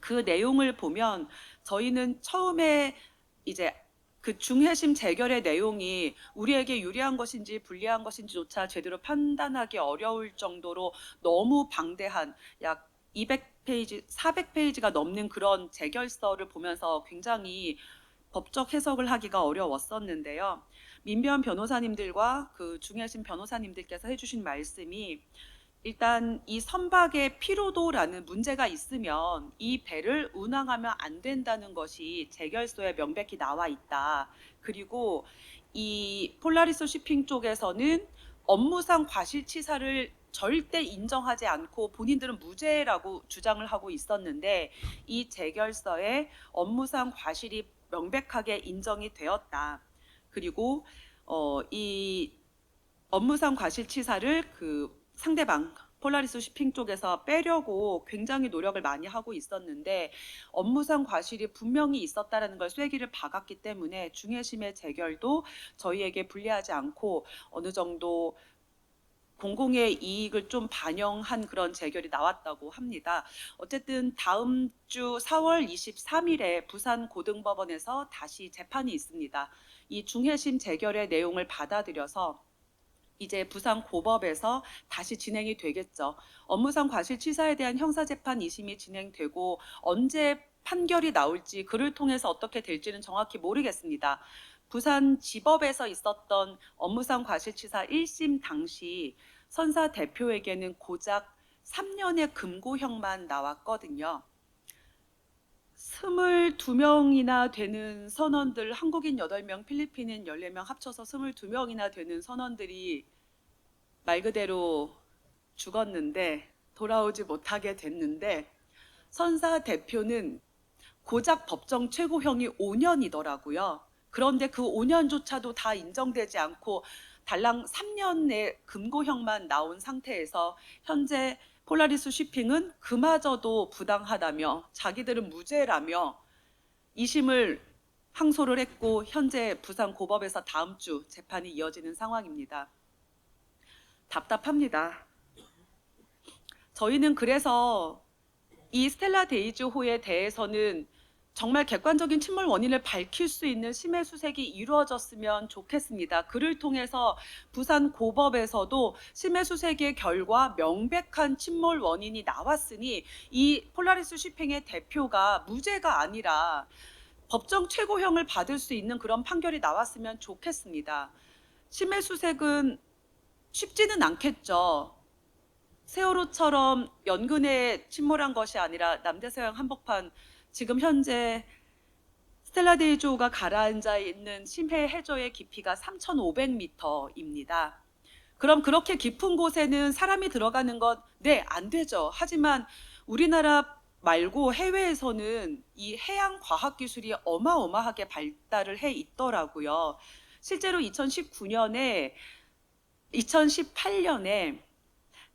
그 내용을 보면 저희는 처음에 이제 그 중해심 재결의 내용이 우리에게 유리한 것인지 불리한 것인지조차 제대로 판단하기 어려울 정도로 너무 방대한 약 200페이지, 400페이지가 넘는 그런 재결서를 보면서 굉장히 법적 해석을 하기가 어려웠었는데요. 민변 변호사님들과 그 중해심 변호사님들께서 해주신 말씀이 일단 이 선박의 피로도라는 문제가 있으면 이 배를 운항하면 안 된다는 것이 재결서에 명백히 나와 있다. 그리고 이 폴라리스 쉬핑 쪽에서는 업무상 과실치사를 절대 인정하지 않고 본인들은 무죄라고 주장을 하고 있었는데 이 재결서에 업무상 과실이 명백하게 인정이 되었다. 그리고 이 업무상 과실치사를 그 상대방 폴라리스 쉬핑 쪽에서 빼려고 굉장히 노력을 많이 하고 있었는데 업무상 과실이 분명히 있었다라는 걸 쐐기를 박았기 때문에 중해심의 재결도 저희에게 불리하지 않고 어느 정도 공공의 이익을 좀 반영한 그런 재결이 나왔다고 합니다. 어쨌든 다음 주 4월 23일에 부산 고등법원에서 다시 재판이 있습니다. 이 중해심 재결의 내용을 받아들여서 이제 부산 고법에서 다시 진행이 되겠죠. 업무상 과실치사에 대한 형사재판 2심이 진행되고 언제 판결이 나올지 그를 통해서 어떻게 될지는 정확히 모르겠습니다. 부산지법에서 있었던 업무상 과실치사 1심 당시 선사 대표에게는 고작 3년의 금고형만 나왔거든요. 22명이나 되는 선원들, 한국인 8명, 필리핀인 14명 합쳐서 22명이나 되는 선원들이 말 그대로 죽었는데 돌아오지 못하게 됐는데 선사 대표는 고작 법정 최고형이 5년이더라고요. 그런데 그 5년조차도 다 인정되지 않고 달랑 3년의 금고형만 나온 상태에서 현재 폴라리스 쉬핑은 그마저도 부당하다며 자기들은 무죄라며 2심을 항소를 했고 현재 부산 고법에서 다음 주 재판이 이어지는 상황입니다. 답답합니다. 저희는 그래서 이 스텔라 데이지호에 대해서는 정말 객관적인 침몰 원인을 밝힐 수 있는 심해 수색이 이루어졌으면 좋겠습니다. 그를 통해서 부산 고법에서도 심해 수색의 결과 명백한 침몰 원인이 나왔으니 이 폴라리스 쉬핑의 대표가 무죄가 아니라 법정 최고형을 받을 수 있는 그런 판결이 나왔으면 좋겠습니다. 심해 수색은 쉽지는 않겠죠. 세월호처럼 연근에 침몰한 것이 아니라 남대서양 한복판 지금 현재 스텔라 데이조가 가라앉아 있는 심해 해저의 깊이가 3,500m입니다. 그럼 그렇게 깊은 곳에는 사람이 들어가는 건 네, 안 되죠. 하지만 우리나라 말고 해외에서는 이 해양 과학 기술이 어마어마하게 발달을 해 있더라고요. 실제로 2018년에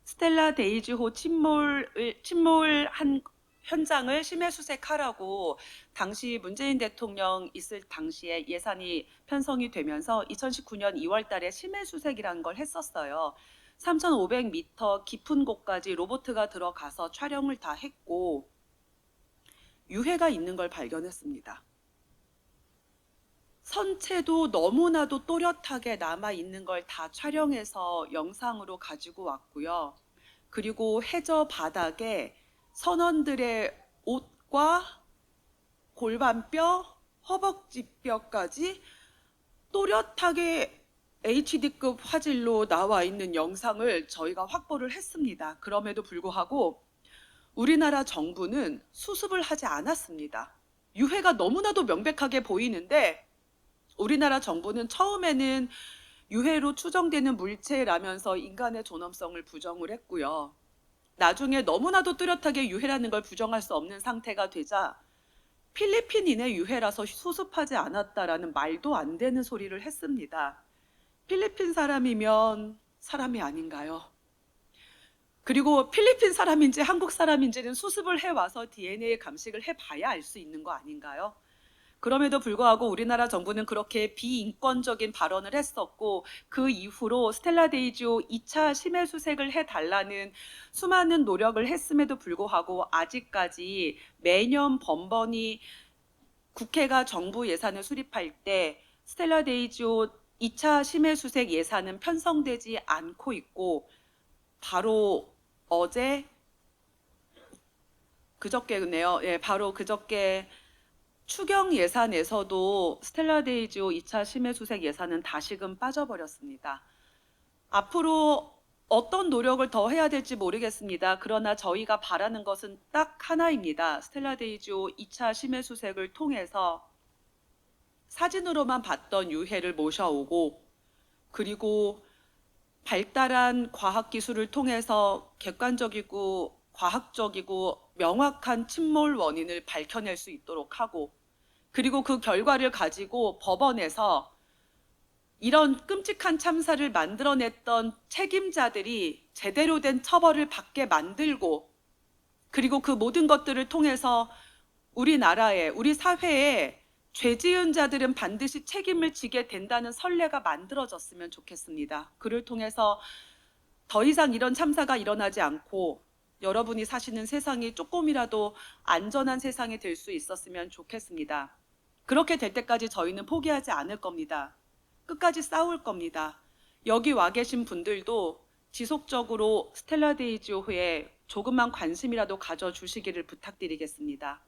스텔라 데이지호 침몰한 현장을 심해 수색하라고 당시 문재인 대통령 있을 당시에 예산이 편성이 되면서 2019년 2월 달에 심해 수색이라는 걸 했었어요. 3,500m 깊은 곳까지 로보트가 들어가서 촬영을 다 했고 유해가 있는 걸 발견했습니다. 선체도 너무나도 또렷하게 남아 있는 걸 다 촬영해서 영상으로 가지고 왔고요. 그리고 해저 바닥에 선원들의 옷과 골반뼈, 허벅지뼈까지 또렷하게 HD급 화질로 나와 있는 영상을 저희가 확보를 했습니다. 그럼에도 불구하고 우리나라 정부는 수습을 하지 않았습니다. 유해가 너무나도 명백하게 보이는데 우리나라 정부는 처음에는 유해로 추정되는 물체라면서 인간의 존엄성을 부정을 했고요. 나중에 너무나도 뚜렷하게 유해라는 걸 부정할 수 없는 상태가 되자 필리핀인의 유해라서 수습하지 않았다라는 말도 안 되는 소리를 했습니다. 필리핀 사람이면 사람이 아닌가요? 그리고 필리핀 사람인지 한국 사람인지는 수습을 해와서 DNA 감식을 해봐야 알 수 있는 거 아닌가요? 그럼에도 불구하고 우리나라 정부는 그렇게 비인권적인 발언을 했었고 그 이후로 스텔라 데이지오 2차 심해 수색을 해달라는 수많은 노력을 했음에도 불구하고 아직까지 매년 번번이 국회가 정부 예산을 수립할 때 스텔라 데이지오 2차 심해 수색 예산은 편성되지 않고 있고 바로 그저께네요. 예, 바로 그저께 추경 예산에서도 스텔라 데이지오 2차 심해 수색 예산은 다시금 빠져버렸습니다. 앞으로 어떤 노력을 더 해야 될지 모르겠습니다. 그러나 저희가 바라는 것은 딱 하나입니다. 스텔라 데이지오 2차 심해 수색을 통해서 사진으로만 봤던 유해를 모셔오고 그리고 발달한 과학 기술을 통해서 객관적이고 과학적이고 명확한 침몰 원인을 밝혀낼 수 있도록 하고 그리고 그 결과를 가지고 법원에서 이런 끔찍한 참사를 만들어냈던 책임자들이 제대로 된 처벌을 받게 만들고 그리고 그 모든 것들을 통해서 우리나라에 우리 사회에 죄 지은 자들은 반드시 책임을 지게 된다는 선례가 만들어졌으면 좋겠습니다. 그를 통해서 더 이상 이런 참사가 일어나지 않고 여러분이 사시는 세상이 조금이라도 안전한 세상이 될 수 있었으면 좋겠습니다. 그렇게 될 때까지 저희는 포기하지 않을 겁니다. 끝까지 싸울 겁니다. 여기 와 계신 분들도 지속적으로 스텔라 데이지오에 조금만 관심이라도 가져주시기를 부탁드리겠습니다.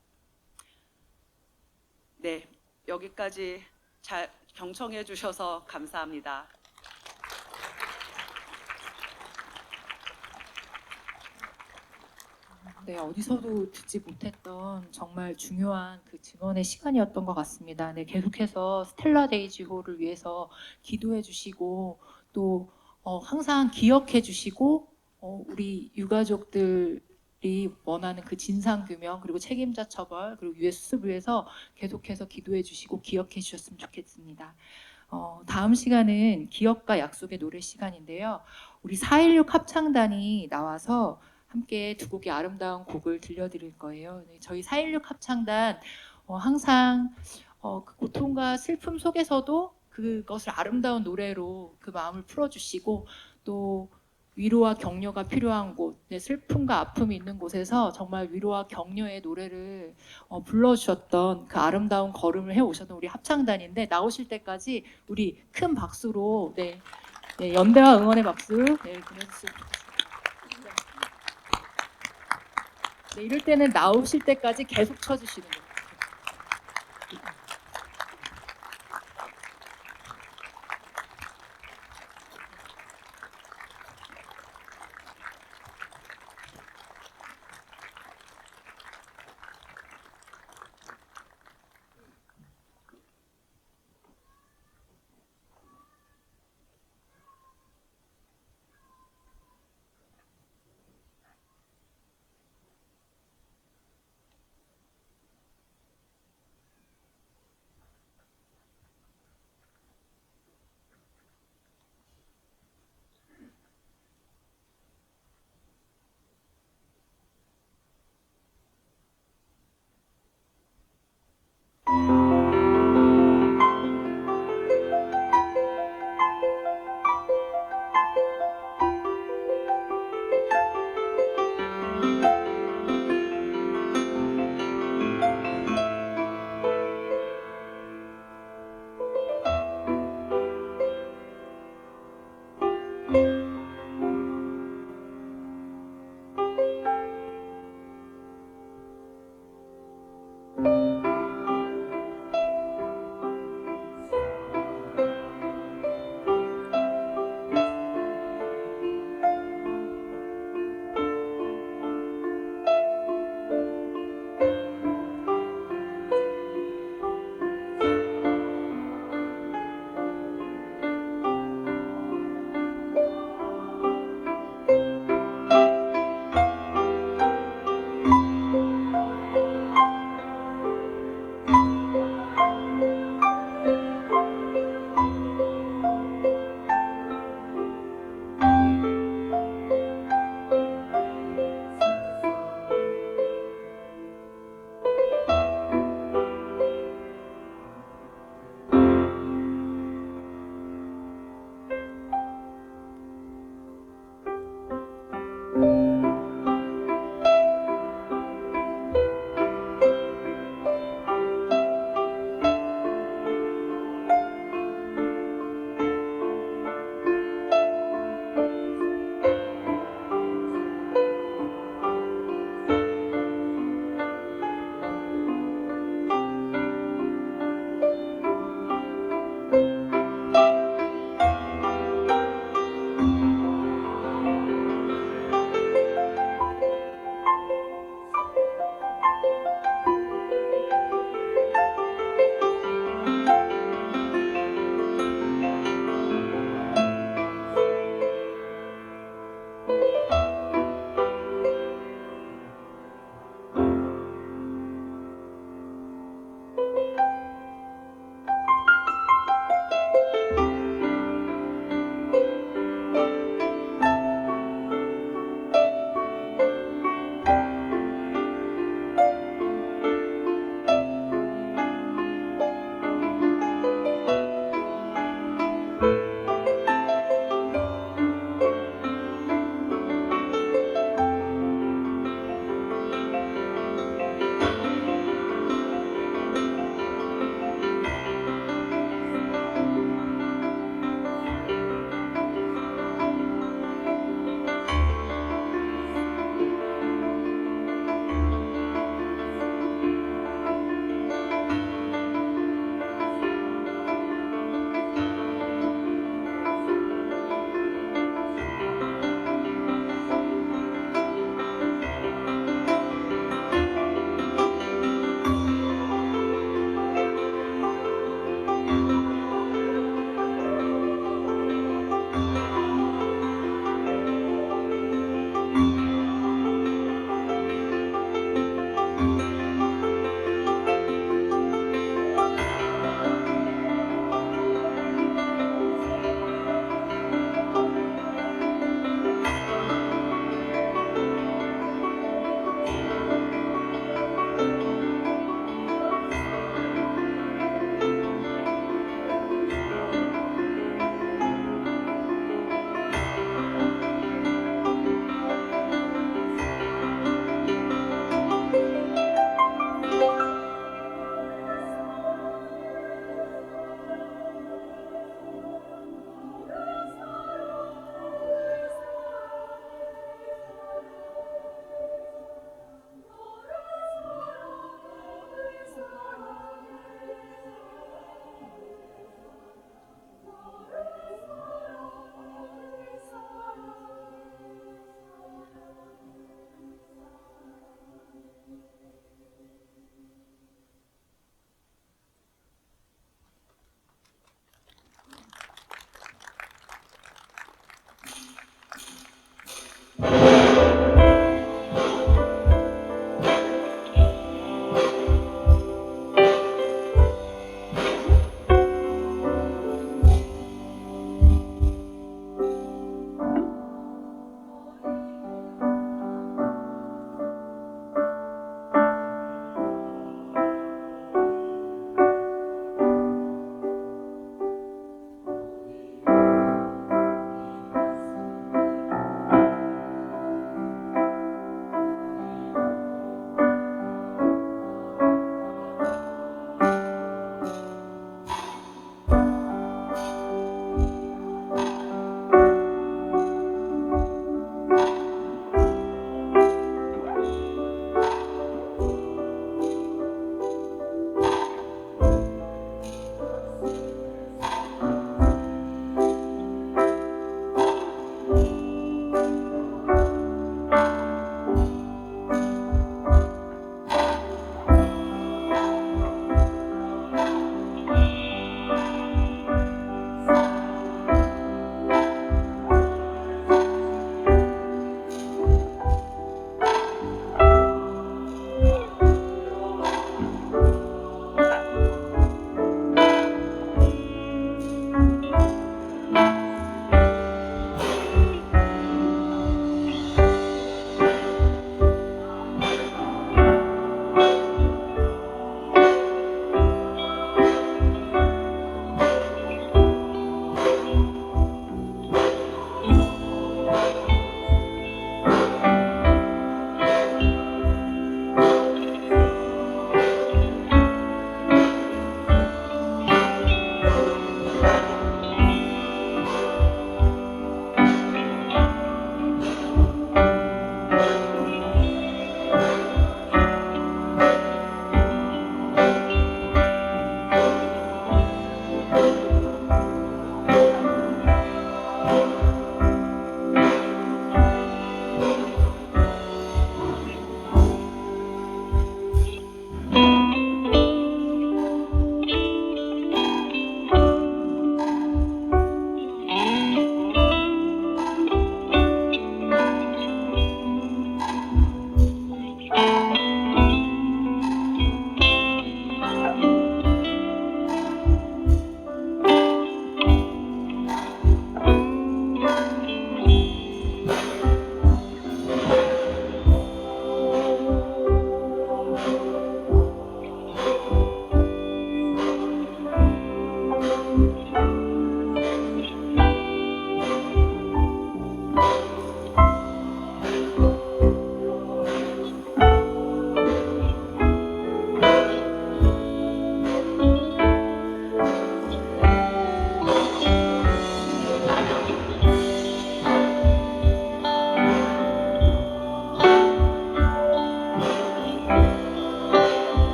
네, 여기까지 잘 경청해 주셔서 감사합니다. 네, 어디서도 듣지 못했던 정말 중요한 그 증언의 시간이었던 것 같습니다. 네, 계속해서 스텔라 데이지호를 위해서 기도해 주시고 또 항상 기억해 주시고 우리 유가족들이 원하는 그 진상 규명 그리고 책임자 처벌 그리고 유해 수습을 위해서 계속해서 기도해 주시고 기억해 주셨으면 좋겠습니다. 다음 시간은 기억과 약속의 노래 시간인데요. 우리 4.16 합창단이 나와서 함께 두 곡의 아름다운 곡을 들려드릴 거예요. 네, 저희 4.16 합창단 항상 그 고통과 슬픔 속에서도 그것을 아름다운 노래로 그 마음을 풀어주시고 또 위로와 격려가 필요한 곳, 네, 슬픔과 아픔이 있는 곳에서 정말 위로와 격려의 노래를 불러주셨던 그 아름다운 걸음을 해오셨던 우리 합창단인데 나오실 때까지 우리 큰 박수로 네, 연대와 응원의 박수 보내주시면 좋겠습니다. 네, 이럴 때는 나오실 때까지 계속 쳐주시는 거예요.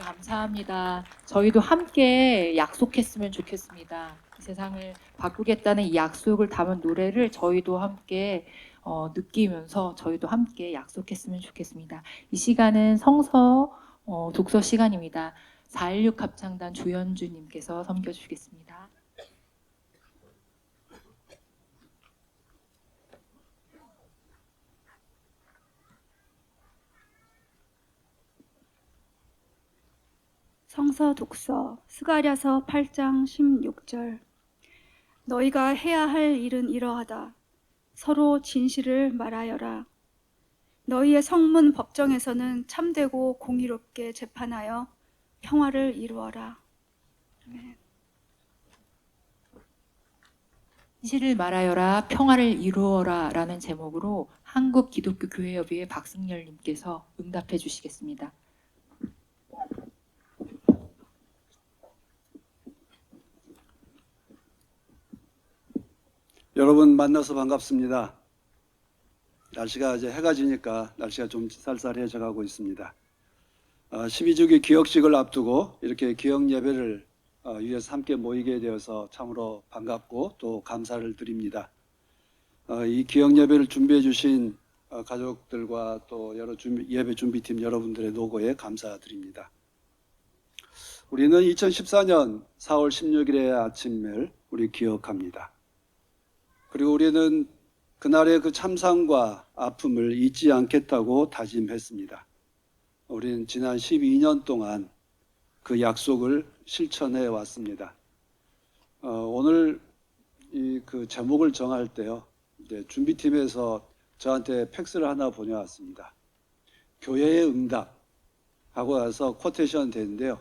감사합니다. 저희도 함께 약속했으면 좋겠습니다. 이 세상을 바꾸겠다는 이 약속을 담은 노래를 저희도 함께 느끼면서 저희도 함께 약속했으면 좋겠습니다. 이 시간은 성서 독서 시간입니다. 416 합창단 조현주님께서 섬겨주시겠습니다. 성서 독서 스가랴서 8장 16절 너희가 해야 할 일은 이러하다. 서로 진실을 말하여라. 너희의 성문 법정에서는 참되고 공의롭게 재판하여 평화를 이루어라. 아멘. 진실을 말하여라 평화를 이루어라 라는 제목으로 한국기독교교회협의회 박승열님께서 응답해 주시겠습니다. 여러분 만나서 반갑습니다. 날씨가 이제 해가 지니까 날씨가 좀 쌀쌀해져 가고 있습니다. 12주기 기억식을 앞두고 이렇게 기억 예배를 위해서 함께 모이게 되어서 참으로 반갑고 또 감사를 드립니다. 이 기억 예배를 준비해 주신 가족들과 또 여러 예배 준비팀 여러분들의 노고에 감사드립니다. 우리는 2014년 4월 16일의 아침을 우리 기억합니다. 그리고 우리는 그날의 그 참상과 아픔을 잊지 않겠다고 다짐했습니다. 우리는 지난 12년 동안 그 약속을 실천해 왔습니다. 오늘 그 제목을 정할 때요, 이제 준비팀에서 저한테 팩스를 하나 보내왔습니다. 교회의 응답 하고 나서 쿼테이션 되는데요.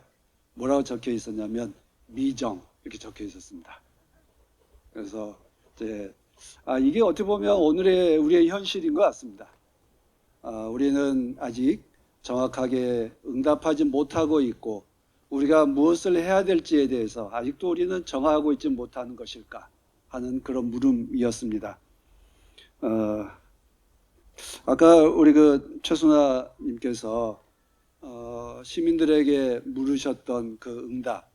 뭐라고 적혀 있었냐면 미정 이렇게 적혀 있었습니다. 그래서 이게 어떻게 보면 오늘의 우리의 현실인 것 같습니다. 우리는 아직 정확하게 응답하지 못하고 있고 우리가 무엇을 해야 될지에 대해서 아직도 우리는 정하고 있지 못하는 것일까 하는 그런 물음이었습니다. 아까 우리 그 최순아님께서 시민들에게 물으셨던 그 응답,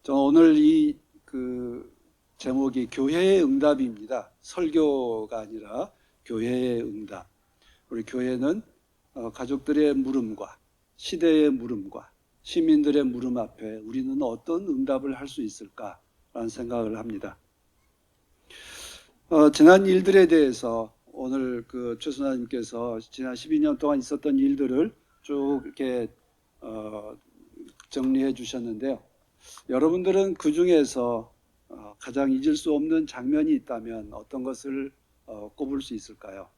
저는 오늘 그 제목이 교회의 응답입니다. 설교가 아니라 교회의 응답. 우리 교회는 가족들의 물음과 시대의 물음과 시민들의 물음 앞에 우리는 어떤 응답을 할 수 있을까라는 생각을 합니다. 지난 일들에 대해서 오늘 그 최순아님께서 지난 12년 동안 있었던 일들을 쭉 이렇게 정리해 주셨는데요. 여러분들은 그 중에서 가장 잊을 수 없는 장면이 있다면 어떤 것을 꼽을 수 있을까요?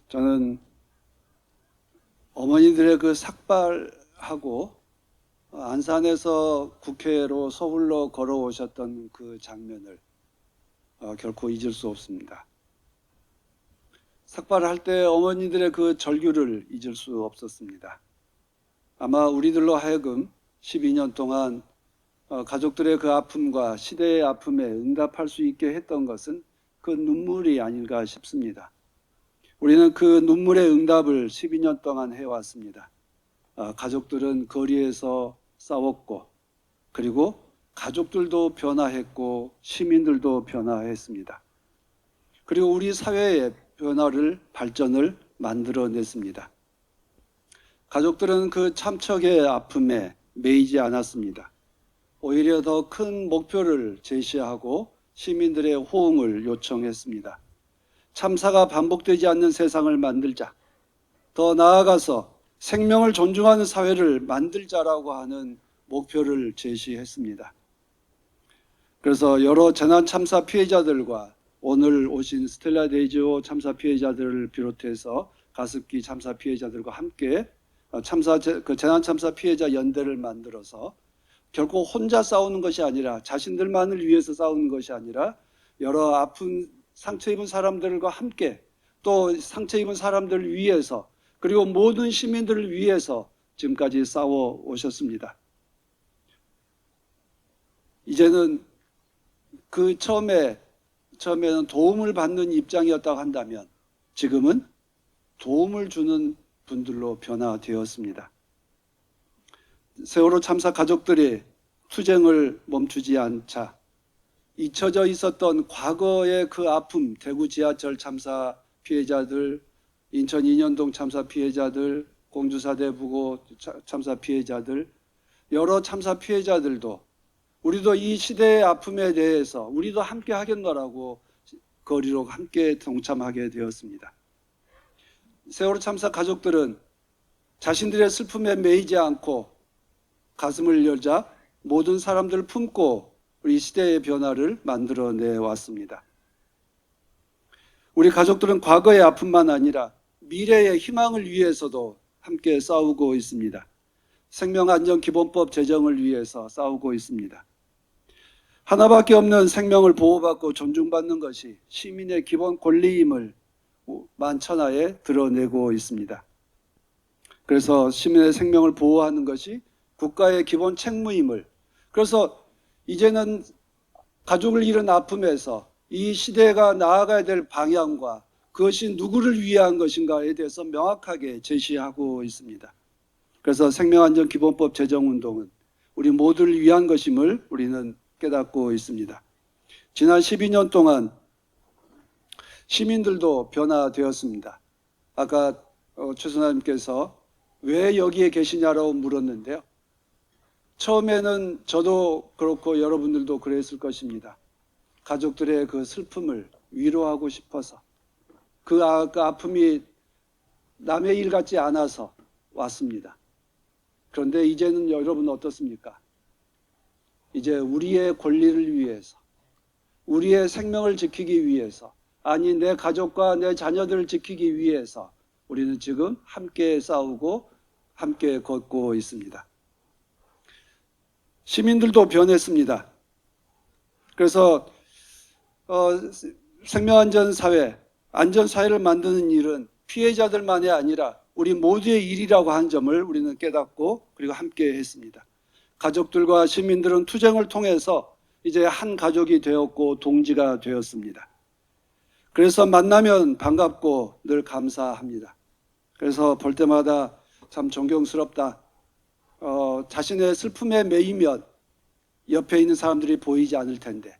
저는 어머니들의 그 삭발하고 안산에서 국회로 서울로 걸어오셨던 그 장면을 결코 잊을 수 없습니다. 삭발할 때 어머니들의 그 절규를 잊을 수 없었습니다. 아마 우리들로 하여금 12년 동안 가족들의 그 아픔과 시대의 아픔에 응답할 수 있게 했던 것은 그 눈물이 아닐까 싶습니다. 우리는 그 눈물의 응답을 12년 동안 해왔습니다. 가족들은 거리에서 싸웠고 그리고 가족들도 변화했고 시민들도 변화했습니다. 그리고 우리 사회의 변화를 발전을 만들어냈습니다. 가족들은 그 참척의 아픔에 매이지 않았습니다. 오히려 더 큰 목표를 제시하고 시민들의 호응을 요청했습니다. 참사가 반복되지 않는 세상을 만들자. 더 나아가서 생명을 존중하는 사회를 만들자라고 하는 목표를 제시했습니다. 그래서 여러 재난 참사 피해자들과 오늘 오신 스텔라 데이지오 참사 피해자들을 비롯해서 가습기 참사 피해자들과 함께 재난 참사 피해자 연대를 만들어서 결코 혼자 싸우는 것이 아니라 자신들만을 위해서 싸우는 것이 아니라 여러 아픈 상처 입은 사람들과 함께 또 상처 입은 사람들을 위해서 그리고 모든 시민들을 위해서 지금까지 싸워 오셨습니다. 이제는 그 처음에는 도움을 받는 입장이었다고 한다면 지금은 도움을 주는 분들로 변화되었습니다. 세월호 참사 가족들이 투쟁을 멈추지 않자 잊혀져 있었던 과거의 그 아픔, 대구 지하철 참사 피해자들, 인천 인현동 참사 피해자들, 공주 사대부고 참사 피해자들, 여러 참사 피해자들도 우리도 이 시대의 아픔에 대해서 우리도 함께 하겠노라고 거리로 함께 동참하게 되었습니다. 세월호 참사 가족들은 자신들의 슬픔에 매이지 않고 가슴을 열자 모든 사람들을 품고 우리 시대의 변화를 만들어내 왔습니다. 우리 가족들은 과거의 아픔만 아니라 미래의 희망을 위해서도 함께 싸우고 있습니다. 생명안전기본법 제정을 위해서 싸우고 있습니다. 하나밖에 없는 생명을 보호받고 존중받는 것이 시민의 기본 권리임을 만천하에 드러내고 있습니다. 그래서 시민의 생명을 보호하는 것이 국가의 기본 책무임을, 그래서 이제는 가족을 잃은 아픔에서 이 시대가 나아가야 될 방향과 그것이 누구를 위한 것인가에 대해서 명확하게 제시하고 있습니다. 그래서 생명안전기본법 제정운동은 우리 모두를 위한 것임을 우리는 깨닫고 있습니다. 지난 12년 동안 시민들도 변화되었습니다. 아까 최선아님께서 왜 여기에 계시냐라고 물었는데요. 처음에는 저도 그렇고 여러분들도 그랬을 것입니다. 가족들의 그 슬픔을 위로하고 싶어서 그 아픔이 남의 일 같지 않아서 왔습니다. 그런데 이제는 여러분 어떻습니까? 이제 우리의 권리를 위해서, 우리의 생명을 지키기 위해서, 아니 내 가족과 내 자녀들을 지키기 위해서 우리는 지금 함께 싸우고 함께 걷고 있습니다. 시민들도 변했습니다. 그래서 생명안전사회, 안전사회를 만드는 일은 피해자들만이 아니라 우리 모두의 일이라고 하는 점을 우리는 깨닫고 그리고 함께 했습니다. 가족들과 시민들은 투쟁을 통해서 이제 한 가족이 되었고 동지가 되었습니다. 그래서 만나면 반갑고 늘 감사합니다. 그래서 볼 때마다 참 존경스럽다. 자신의 슬픔에 매이면 옆에 있는 사람들이 보이지 않을 텐데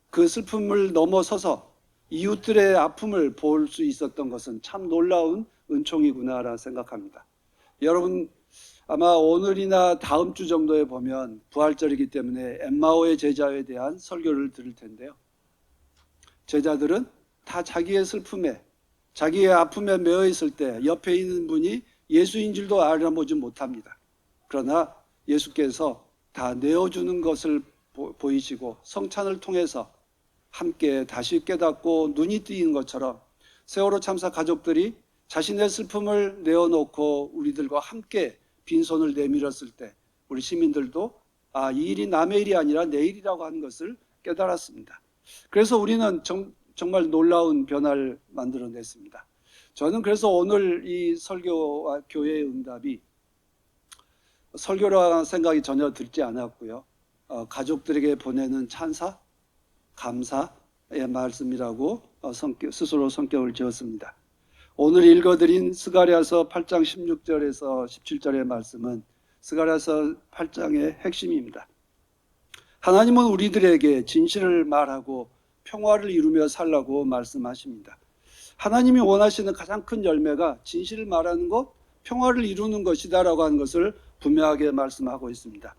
그 슬픔을 넘어서서 이웃들의 아픔을 볼 수 있었던 것은 참 놀라운 은총이구나라 생각합니다. 여러분 아마 오늘이나 다음 주 정도에 보면 부활절이기 때문에 엠마오의 제자에 대한 설교를 들을 텐데요. 제자들은 다 자기의 슬픔에, 자기의 아픔에 매여 있을 때 옆에 있는 분이 예수인 줄도 알아보지 못합니다. 그러나 예수께서 다 내어주는 것을 보이시고 성찬을 통해서 함께 다시 깨닫고 눈이 뜨이는 것처럼 세월호 참사 가족들이 자신의 슬픔을 내어놓고 우리들과 함께 빈손을 내밀었을 때 우리 시민들도 이 일이 남의 일이 아니라 내 일이라고 하는 것을 깨달았습니다. 그래서 우리는 정말 놀라운 변화를 만들어냈습니다. 저는 그래서 오늘 이 설교와 교회의 응답이 설교라는 생각이 전혀 들지 않았고요. 가족들에게 보내는 찬사, 감사의 말씀이라고 스스로 성격을 지었습니다. 오늘 읽어드린 스가랴서 8장 16절에서 17절의 말씀은 스가랴서 8장의 핵심입니다. 하나님은 우리들에게 진실을 말하고 평화를 이루며 살라고 말씀하십니다. 하나님이 원하시는 가장 큰 열매가 진실을 말하는 것, 평화를 이루는 것이다라고 하는 것을 분명하게 말씀하고 있습니다.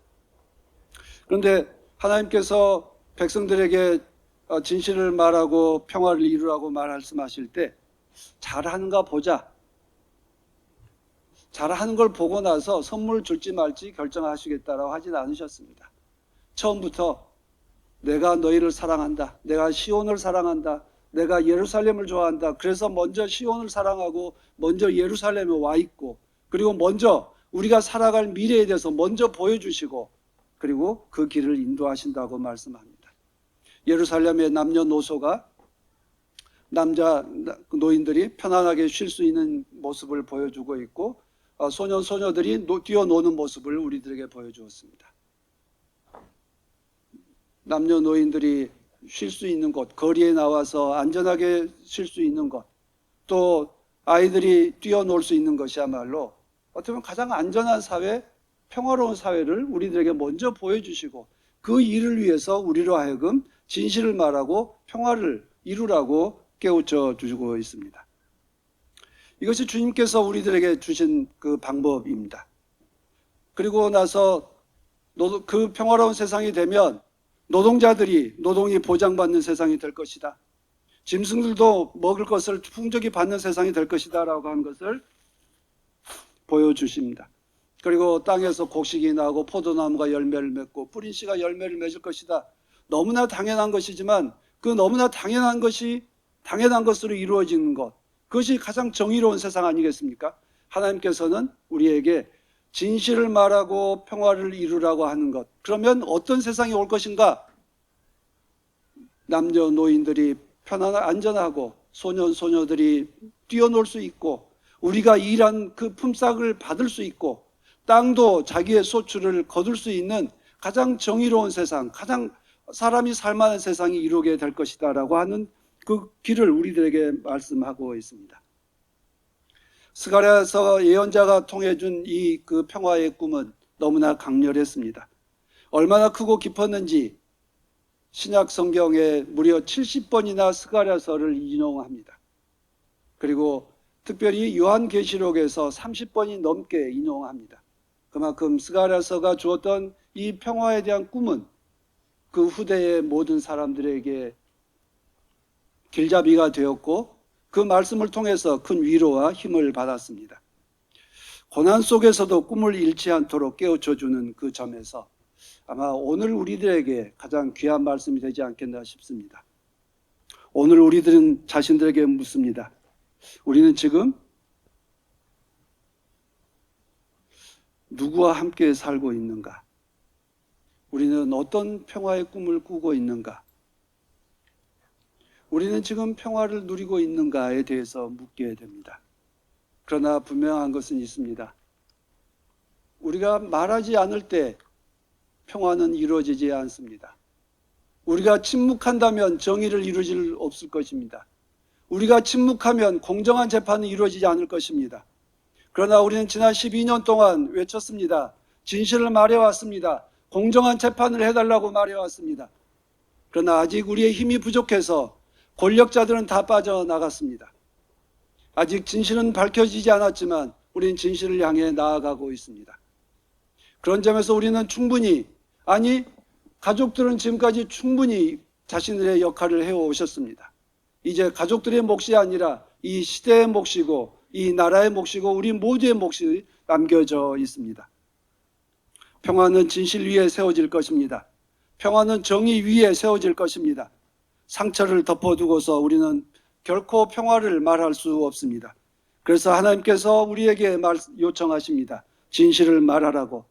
그런데 하나님께서 백성들에게 진실을 말하고 평화를 이루라고 말씀하실 때 잘하는가 보자. 잘하는 걸 보고 나서 선물을 줄지 말지 결정하시겠다라고 하진 않으셨습니다. 처음부터 내가 너희를 사랑한다. 내가 시온을 사랑한다. 내가 예루살렘을 좋아한다. 그래서 먼저 시온을 사랑하고 먼저 예루살렘에 와 있고 그리고 먼저 우리가 살아갈 미래에 대해서 먼저 보여주시고 그리고 그 길을 인도하신다고 말씀합니다. 예루살렘의 남녀노소가 남자 노인들이 편안하게 쉴 수 있는 모습을 보여주고 있고 소년소녀들이 뛰어노는 모습을 우리들에게 보여주었습니다. 남녀노인들이 쉴 수 있는 곳, 거리에 나와서 안전하게 쉴 수 있는 곳, 또 아이들이 뛰어놀 수 있는 것이야말로 어떻게 보면 가장 안전한 사회, 평화로운 사회를 우리들에게 먼저 보여주시고 그 일을 위해서 우리로 하여금 진실을 말하고 평화를 이루라고 깨우쳐 주시고 있습니다. 이것이 주님께서 우리들에게 주신 그 방법입니다. 그리고 나서 그 평화로운 세상이 되면 노동자들이 노동이 보장받는 세상이 될 것이다. 짐승들도 먹을 것을 풍족히 받는 세상이 될 것이다 라고 하는 것을 보여주십니다. 그리고 땅에서 곡식이 나고 포도나무가 열매를 맺고 뿌린 씨가 열매를 맺을 것이다. 너무나 당연한 것이지만 그 너무나 당연한 것이 당연한 것으로 이루어지는 것, 그것이 가장 정의로운 세상 아니겠습니까? 하나님께서는 우리에게 진실을 말하고 평화를 이루라고 하는 것. 그러면 어떤 세상이 올 것인가? 남녀노인들이 편안하고 안전하고 소년소녀들이 뛰어놀 수 있고 우리가 일한 그 품삯을 받을 수 있고 땅도 자기의 소출을 거둘 수 있는 가장 정의로운 세상, 가장 사람이 살만한 세상이 이루게 될 것이다 라고 하는 그 길을 우리들에게 말씀하고 있습니다. 스가랴서 예언자가 통해준 이 그 평화의 꿈은 너무나 강렬했습니다. 얼마나 크고 깊었는지 신약 성경에 무려 70번이나 스가랴서를 인용합니다. 그리고 특별히 요한계시록에서 30번이 넘게 인용합니다. 그만큼 스가랴서가 주었던 이 평화에 대한 꿈은 그 후대의 모든 사람들에게 길잡이가 되었고 그 말씀을 통해서 큰 위로와 힘을 받았습니다. 고난 속에서도 꿈을 잃지 않도록 깨우쳐주는 그 점에서 아마 오늘 우리들에게 가장 귀한 말씀이 되지 않겠나 싶습니다. 오늘 우리들은 자신들에게 묻습니다. 우리는 지금 누구와 함께 살고 있는가? 우리는 어떤 평화의 꿈을 꾸고 있는가? 우리는 지금 평화를 누리고 있는가에 대해서 묻게 됩니다. 그러나 분명한 것은 있습니다. 우리가 말하지 않을 때 평화는 이루어지지 않습니다. 우리가 침묵한다면 정의를 이루어질 없을 것입니다. 우리가 침묵하면 공정한 재판은 이루어지지 않을 것입니다. 그러나 우리는 지난 12년 동안 외쳤습니다. 진실을 말해왔습니다. 공정한 재판을 해달라고 말해왔습니다. 그러나 아직 우리의 힘이 부족해서 권력자들은 다 빠져나갔습니다. 아직 진실은 밝혀지지 않았지만 우리는 진실을 향해 나아가고 있습니다. 그런 점에서 우리는 충분히, 아니 가족들은 지금까지 충분히 자신들의 역할을 해오셨습니다. 이제 가족들의 몫이 아니라 이 시대의 몫이고 이 나라의 몫이고 우리 모두의 몫이 남겨져 있습니다. 평화는 진실 위에 세워질 것입니다. 평화는 정의 위에 세워질 것입니다. 상처를 덮어두고서 우리는 결코 평화를 말할 수 없습니다. 그래서 하나님께서 우리에게 요청하십니다. 진실을 말하라고,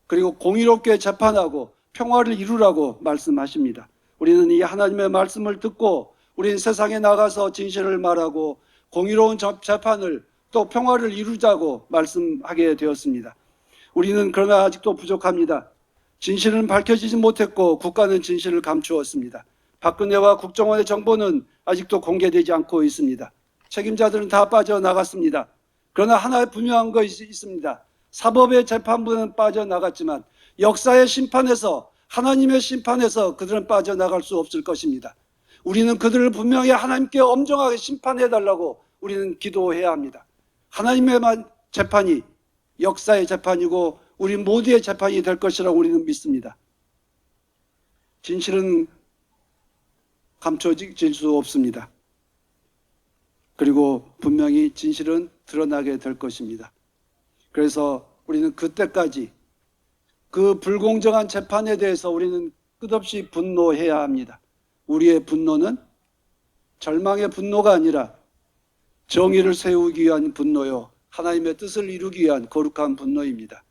그리고 공의롭게 재판하고 평화를 이루라고 말씀하십니다. 우리는 이 하나님의 말씀을 듣고 우리는 세상에 나가서 진실을 말하고 공의로운 재판을 또 평화를 이루자고 말씀하게 되었습니다. 우리는 그러나 아직도 부족합니다. 진실은 밝혀지지 못했고 국가는 진실을 감추었습니다. 박근혜와 국정원의 정보는 아직도 공개되지 않고 있습니다. 책임자들은 다 빠져나갔습니다. 그러나 하나 분명한 것이 있습니다. 사법의 재판부는 빠져나갔지만 역사의 심판에서, 하나님의 심판에서 그들은 빠져나갈 수 없을 것입니다. 우리는 그들을 분명히 하나님께 엄정하게 심판해달라고 우리는 기도해야 합니다. 하나님의 재판이 역사의 재판이고 우리 모두의 재판이 될 것이라고 우리는 믿습니다. 진실은 감춰질 수 없습니다. 그리고 분명히 진실은 드러나게 될 것입니다. 그래서 우리는 그때까지 그 불공정한 재판에 대해서 우리는 끝없이 분노해야 합니다. 우리의 분노는 절망의 분노가 아니라 정의를 세우기 위한 분노요, 하나님의 뜻을 이루기 위한 거룩한 분노입니다.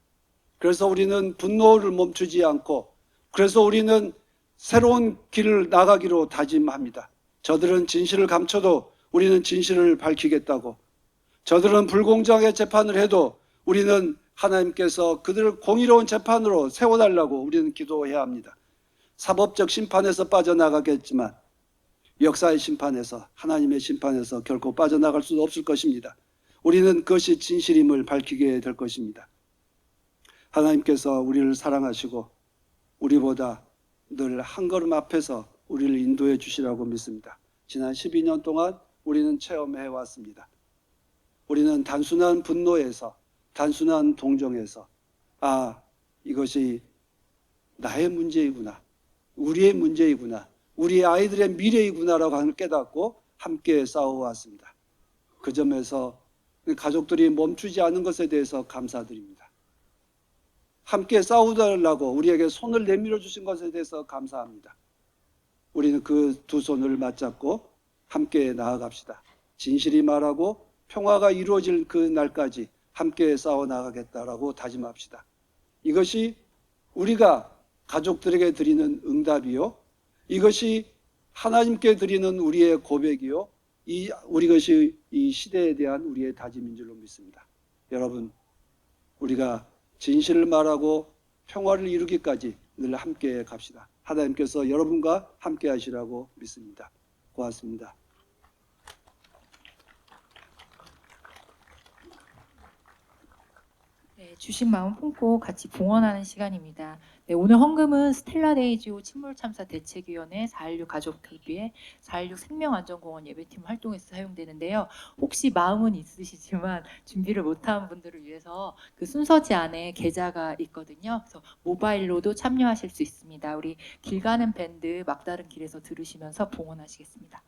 그래서 우리는 분노를 멈추지 않고, 그래서 우리는 새로운 길을 나가기로 다짐합니다. 저들은 진실을 감춰도 우리는 진실을 밝히겠다고, 저들은 불공정하게 재판을 해도 우리는 하나님께서 그들을 공의로운 재판으로 세워달라고 우리는 기도해야 합니다. 사법적 심판에서 빠져나가겠지만 역사의 심판에서, 하나님의 심판에서 결코 빠져나갈 수 없을 것입니다. 우리는 그것이 진실임을 밝히게 될 것입니다. 하나님께서 우리를 사랑하시고 우리보다 늘 한 걸음 앞에서 우리를 인도해 주시라고 믿습니다. 지난 12년 동안 우리는 체험해 왔습니다. 우리는 단순한 분노에서, 단순한 동정에서 이것이 나의 문제이구나, 우리의 문제이구나, 우리 아이들의 미래이구나라고 깨닫고 함께 싸워왔습니다. 그 점에서 가족들이 멈추지 않은 것에 대해서 감사드립니다. 함께 싸우달라고 우리에게 손을 내밀어 주신 것에 대해서 감사합니다. 우리는 그 두 손을 맞잡고 함께 나아갑시다. 진실이 말하고 평화가 이루어질 그 날까지 함께 싸워 나가겠다라고 다짐합시다. 이것이 우리가 가족들에게 드리는 응답이요, 이것이 하나님께 드리는 우리의 고백이요, 이것이 이 시대에 대한 우리의 다짐인 줄로 믿습니다. 여러분, 우리가 진실을 말하고 평화를 이루기까지 늘 함께 갑시다. 하나님께서 여러분과 함께 하시라고 믿습니다. 고맙습니다. 네, 주신 마음 품고 같이 봉헌하는 시간입니다. 네, 오늘 헌금은 스텔라 데이지오 침몰참사 대책위원회 4.16 가족들위해 4.16 생명안전공원 예배팀 활동에서 사용되는데요. 혹시 마음은 있으시지만 준비를 못한 분들을 위해서 그 순서지 안에 계좌가 있거든요. 그래서 모바일로도 참여하실 수 있습니다. 우리 길 가는 밴드 막다른 길에서 들으시면서 봉헌하시겠습니다.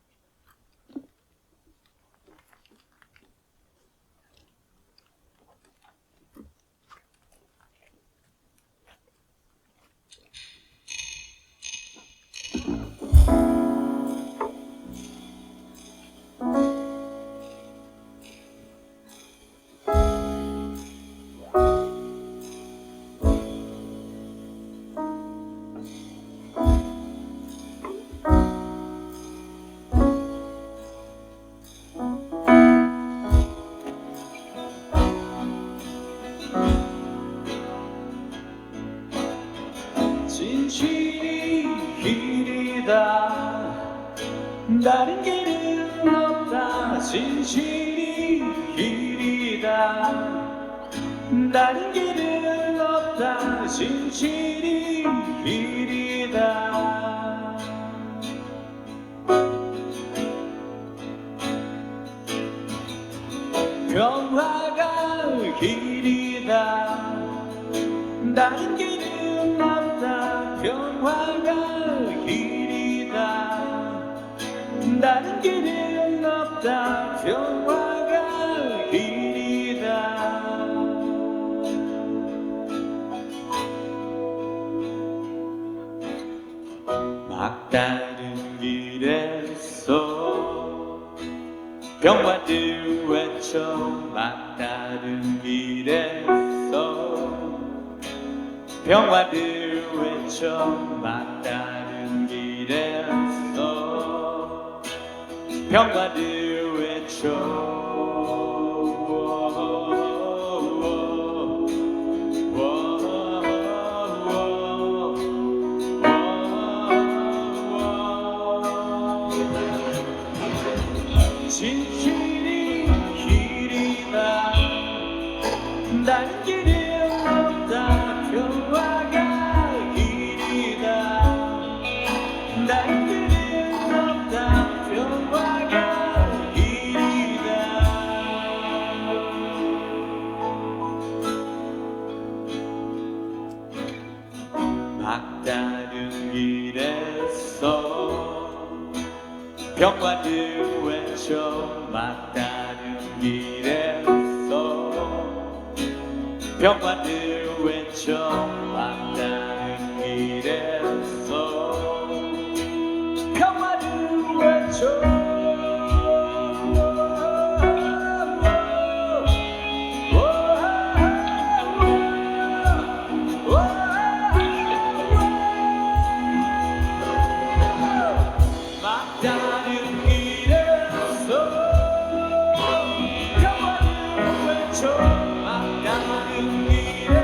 진실이 길이다, 다른 길은 없다. 진실이 길이다, 다른 길은 없다. 진실이 길이다. 평화가 길이다, 다른 길은 없다. 평화가 길이다, 다른 길은 없다. 평화가 길이다. 막다른 길에서 평화를 외쳐, 막다른 길에서 평화를 외쳐, 막다른 길에서 평화를 외쳐. 진실이 길이다, 다른 길은 없다. 평화가 길이다, 다른 길은 없다. 평화가 길이다. 막다른 길에서 평화를 외쳐, 막다른 길에서 평화를 외쳐, 막다른 길에서 평화를 외쳐. 막다른 길에서 평화를 외쳐, 막다른 길에서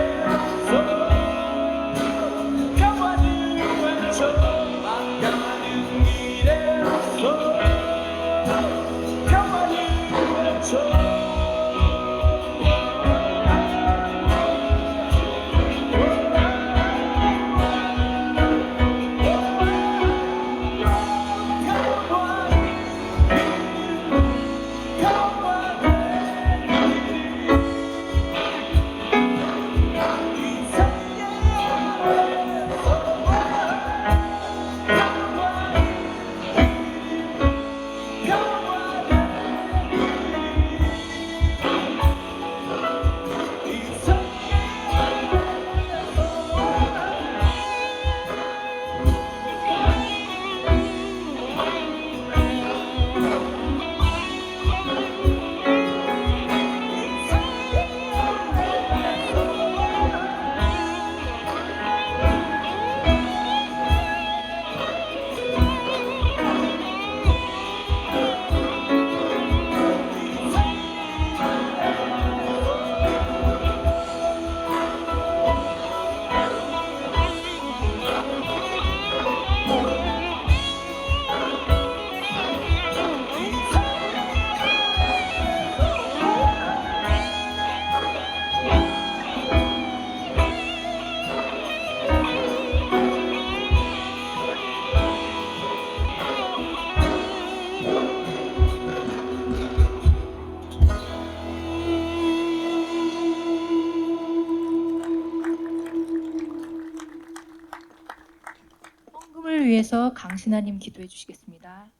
평화를 위해서 강신하님 기도해 주시겠습니다.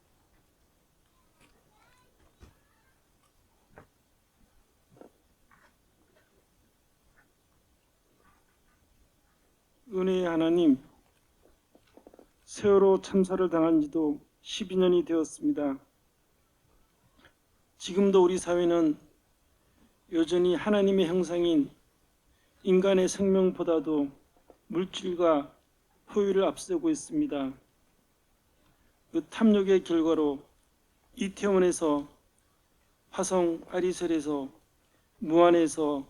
은혜의 하나님, 세월호 참사를 당한 지도 12년이 되었습니다. 지금도 우리 사회는 여전히 하나님의 형상인 인간의 생명보다도 물질과 포유를 앞세우고 있습니다. 그 탐욕의 결과로 이태원에서, 화성 아리셀에서, 무안에서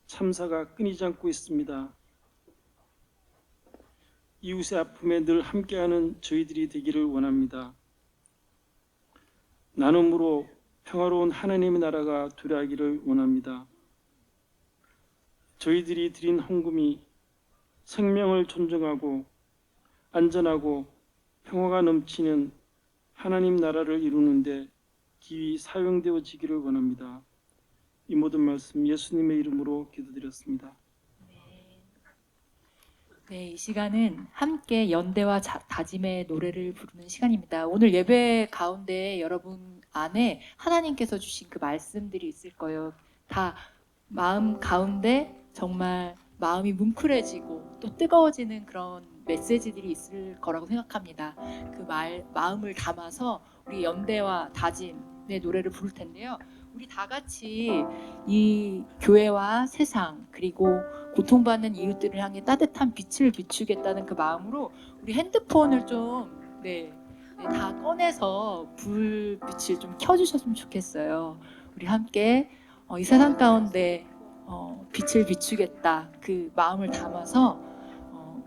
참사가 끊이지 않고 있습니다. 이웃의 아픔에 늘 함께하는 저희들이 되기를 원합니다. 나눔으로 평화로운 하나님의 나라가 도래하기를 원합니다. 저희들이 드린 헌금이 생명을 존중하고 안전하고 평화가 넘치는 하나님 나라를 이루는데 기히 사용되어지기를 원합니다. 이 모든 말씀 예수님의 이름으로 기도드렸습니다. 네, 이 시간은 함께 연대와 다짐의 노래를 부르는 시간입니다. 오늘 예배 가운데 여러분 안에 하나님께서 주신 그 말씀들이 있을 거예요. 다 마음 가운데 정말 마음이 뭉클해지고 또 뜨거워지는 그런 메시지들이 있을 거라고 생각합니다. 그 마음을 담아서 우리 연대와 다짐의 노래를 부를 텐데요. 우리 다 같이 이 교회와 세상 그리고 고통받는 이웃들을 향해 따뜻한 빛을 비추겠다는 그 마음으로 우리 핸드폰을 좀 다 꺼내서 불빛을 좀 켜주셨으면 좋겠어요. 우리 함께 이 세상 가운데 빛을 비추겠다 그 마음을 담아서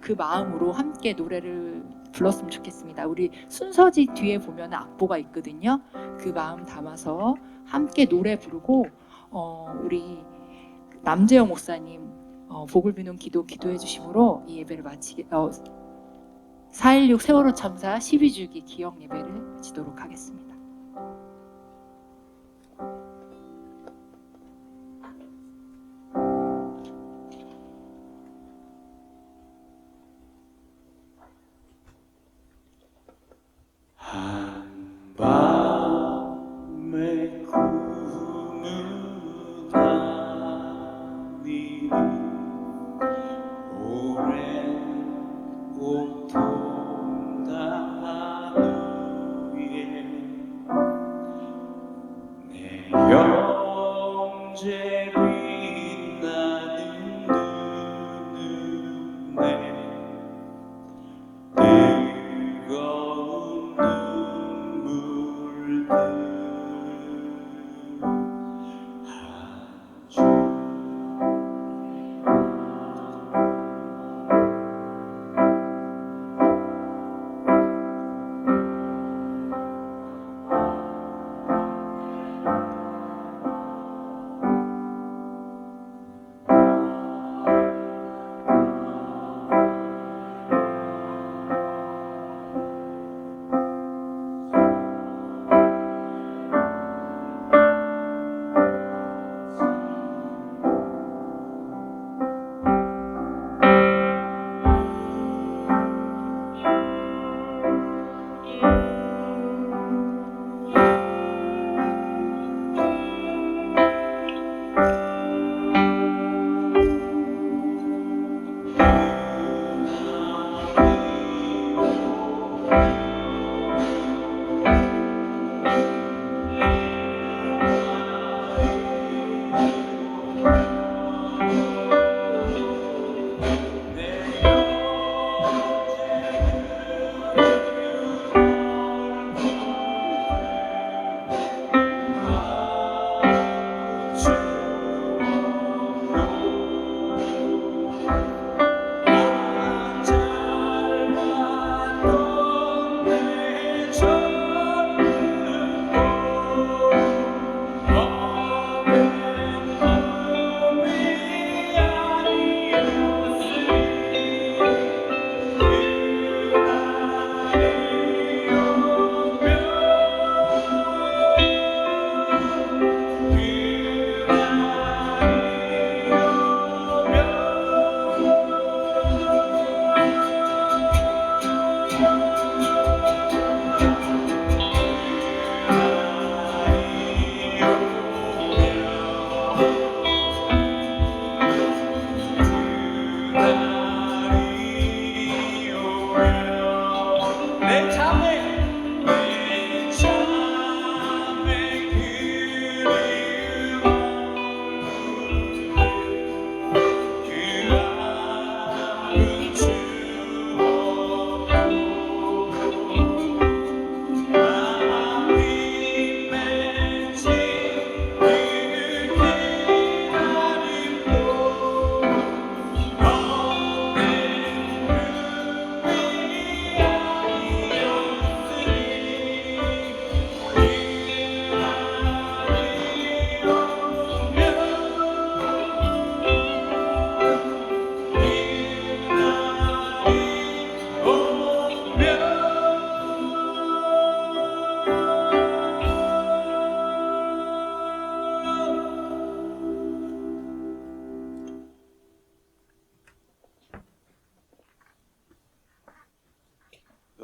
그 마음으로 함께 노래를 불렀으면 좋겠습니다. 우리 순서지 뒤에 보면 악보가 있거든요. 그 마음 담아서 함께 노래 부르고 우리 남재영 목사님 복을 비는 기도해 주심으로 이 예배를 마치게 4.16 세월호 참사 12주기 기억 예배를 마치도록 하겠습니다. 한밤의 꿈은 아니니 오랜 고통 다 위에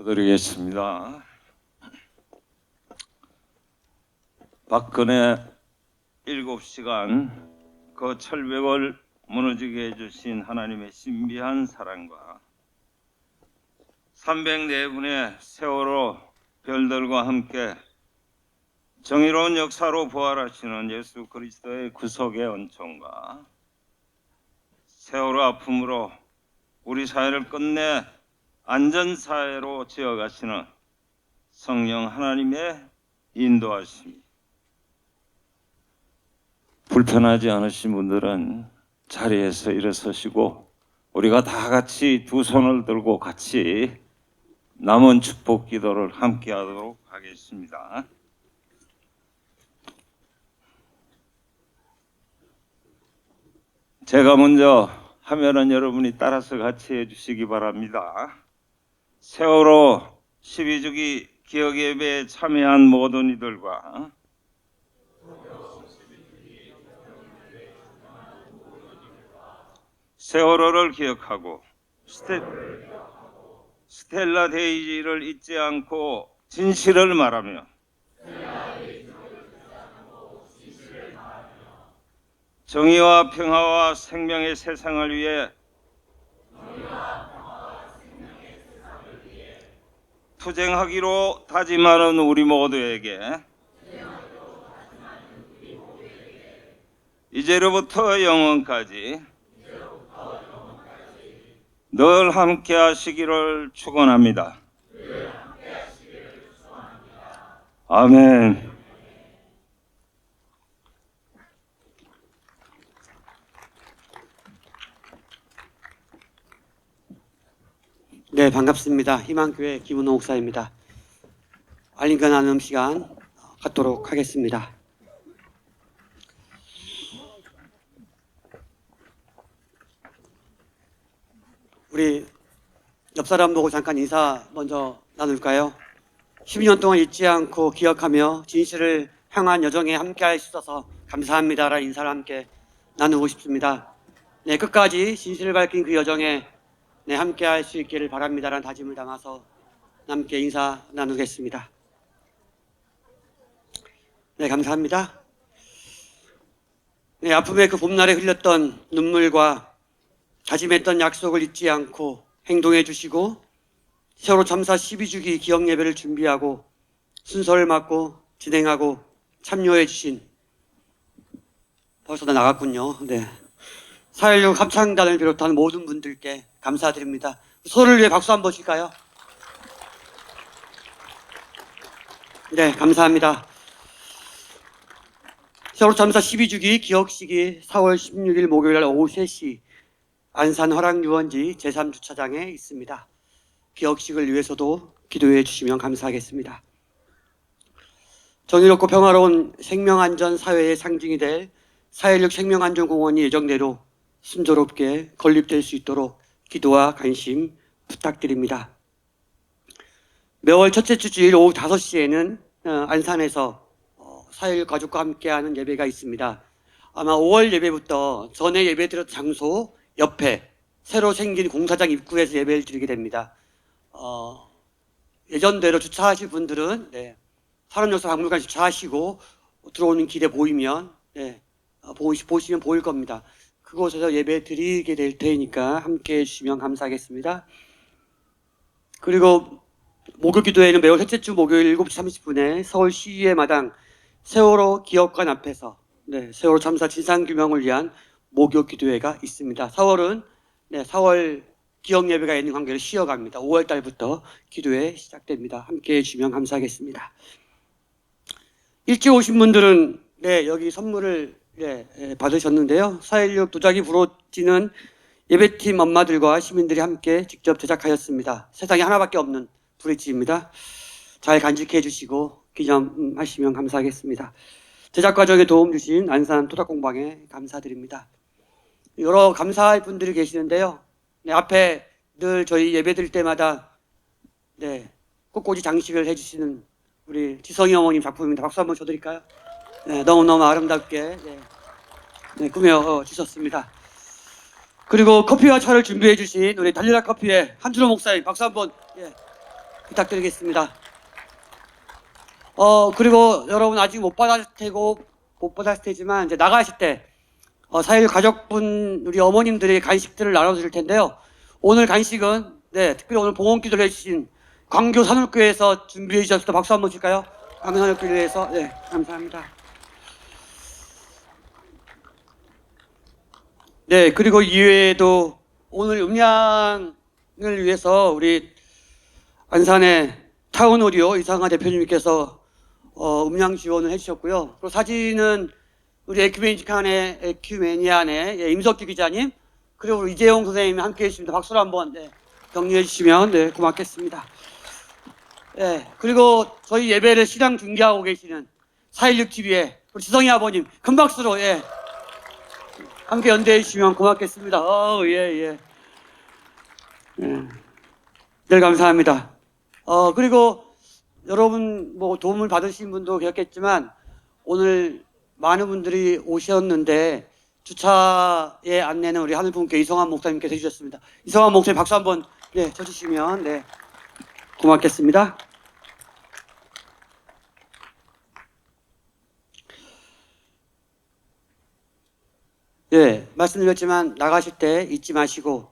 드리겠습니다. 박근혜 7시간 그 철벽을 무너지게 해주신 하나님의 신비한 사랑과 304분의 세월호 별들과 함께 정의로운 역사로 부활하시는 예수 그리스도의 구속의 은총과 세월호 아픔으로 우리 사회를 끝내 안전사회로 지어가시는 성령 하나님의 인도하심. 불편하지 않으신 분들은 자리에서 일어서시고 우리가 다 같이 두 손을 들고 같이 남은 축복 기도를 함께 하도록 하겠습니다. 제가 먼저 하면은 여러분이 따라서 같이 해주시기 바랍니다. 세월호 12주기 기억예배에 참여한 모든 이들과 세월호를 기억하고 스텔라 데이지를 잊지 않고 진실을 말하며 정의와 평화와 생명의 세상을 위해 투쟁하기로 다짐하는 우리 모두에게 이제로부터 영원까지 늘 함께 하시기를 축원합니다. 아멘. 네, 반갑습니다. 희망교회 김은호 목사입니다. 알림과 나눔 시간 갖도록 하겠습니다. 우리 옆 사람 보고 잠깐 인사 먼저 나눌까요? 12년 동안 잊지 않고 기억하며 진실을 향한 여정에 함께할 수 있어서 감사합니다라는 인사를 함께 나누고 싶습니다. 네, 끝까지 진실을 밝힌 그 여정에 함께할 수 있기를 바랍니다라는 다짐을 담아서 함께 인사 나누겠습니다. 네, 감사합니다. 네, 아픔의 그 봄날에 흘렸던 눈물과 다짐했던 약속을 잊지 않고 행동해 주시고 세월호 참사 12주기 기억 예배를 준비하고 순서를 맡고 진행하고 참여해 주신 벌써 다 나갔군요. 네. 4.16 합창단을 비롯한 모든 분들께 감사드립니다. 서로를 위해 박수 한번 칠까요? 네, 감사합니다. 세월호 참사 12주기 기억식이 4월 16일 목요일 오후 3시 안산 화랑유원지 제3주차장에 있습니다. 기억식을 위해서도 기도해 주시면 감사하겠습니다. 정의롭고 평화로운 생명안전 사회의 상징이 될 4.16 생명안전공원이 예정대로 순조롭게 건립될 수 있도록 기도와 관심 부탁드립니다. 매월 첫째 주 주일 오후 5시에는 안산에서 4.16 가족과 함께하는 예배가 있습니다. 아마 5월 예배부터 전에 예배드렸던 장소 옆에 새로 생긴 공사장 입구에서 예배를 드리게 됩니다. 예전대로 주차하실 분들은 산업역사 박물관 주차하시고 들어오는 길에 보이면 보시면 보일 겁니다. 그곳에서 예배 드리게 될 테니까 함께 해주시면 감사하겠습니다. 그리고 목요 기도회는 매월 셋째 주 목요일 7시 30분에 서울 시의회 마당 세월호 기억관 앞에서 세월호 참사 진상규명을 위한 목요 기도회가 있습니다. 4월은 4월 기억 예배가 있는 관계로 쉬어갑니다. 5월 달부터 기도회 시작됩니다. 함께 해주시면 감사하겠습니다. 일찍 오신 분들은 여기 선물을 받으셨는데요. 4.16 도자기 부러지는 예배팀 엄마들과 시민들이 함께 직접 제작하였습니다. 세상에 하나밖에 없는 브릿지입니다. 잘 간직해 주시고 기념하시면 감사하겠습니다. 제작 과정에 도움 주신 안산 토닥공방에 감사드립니다. 여러 감사할 분들이 계시는데요. 앞에 늘 저희 예배 드릴 때마다 꽃꽂이 장식을 해주시는 우리 지성이 어머님 작품입니다. 박수 한번 쳐드릴까요? 너무너무 아름답게 꾸며 주셨습니다. 그리고 커피와 차를 준비해 주신 우리 달리라 커피의 한준호 목사님 박수 한번 부탁드리겠습니다. 그리고 여러분 아직 못 받았을 테지만 이제 나가실 때 4.16 가족분 우리 어머님들이 간식들을 나눠드릴 텐데요. 오늘 간식은 특별히 오늘 봉헌기도를 해주신 광교 산울교회에서 준비해 주셨습니다. 박수 한번 칠까요? 광교 산울교회에서 감사합니다. 그리고 이외에도 오늘 음량을 위해서 우리 안산의 타운 오디오 이상하 대표님께서 음량 지원을 해주셨고요. 그리고 사진은 우리 에큐메니안의 임석기 기자님 그리고 우리 이재용 선생님이 함께 해주십니다. 박수로 한번 격려해 주시면 고맙겠습니다. 그리고 저희 예배를 시랑 중계하고 계시는 416TV의 우리 지성이 아버님 큰 박수로 함께 연대해 주시면 고맙겠습니다. 늘 감사합니다. 그리고 여러분 뭐 도움을 받으신 분도 계셨겠지만 오늘 많은 분들이 오셨는데 주차의 안내는 우리 하늘분께 이성환 목사님께서 해주셨습니다. 이성환 목사님 박수 한번 쳐주시면 고맙겠습니다. 말씀드렸지만 나가실 때 잊지 마시고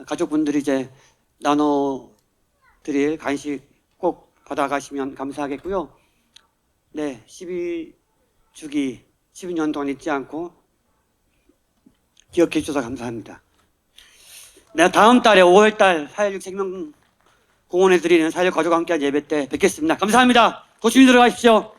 가족분들이 이제 나눠드릴 간식 꼭 받아가시면 감사하겠고요. 12주기 12년 동안 잊지 않고 기억해 주셔서 감사합니다. 내가 다음 달에 5월달 4.16 생명공원에 드리는 4.16 가족과 함께한 예배 때 뵙겠습니다. 감사합니다. 조심히 들어가십시오.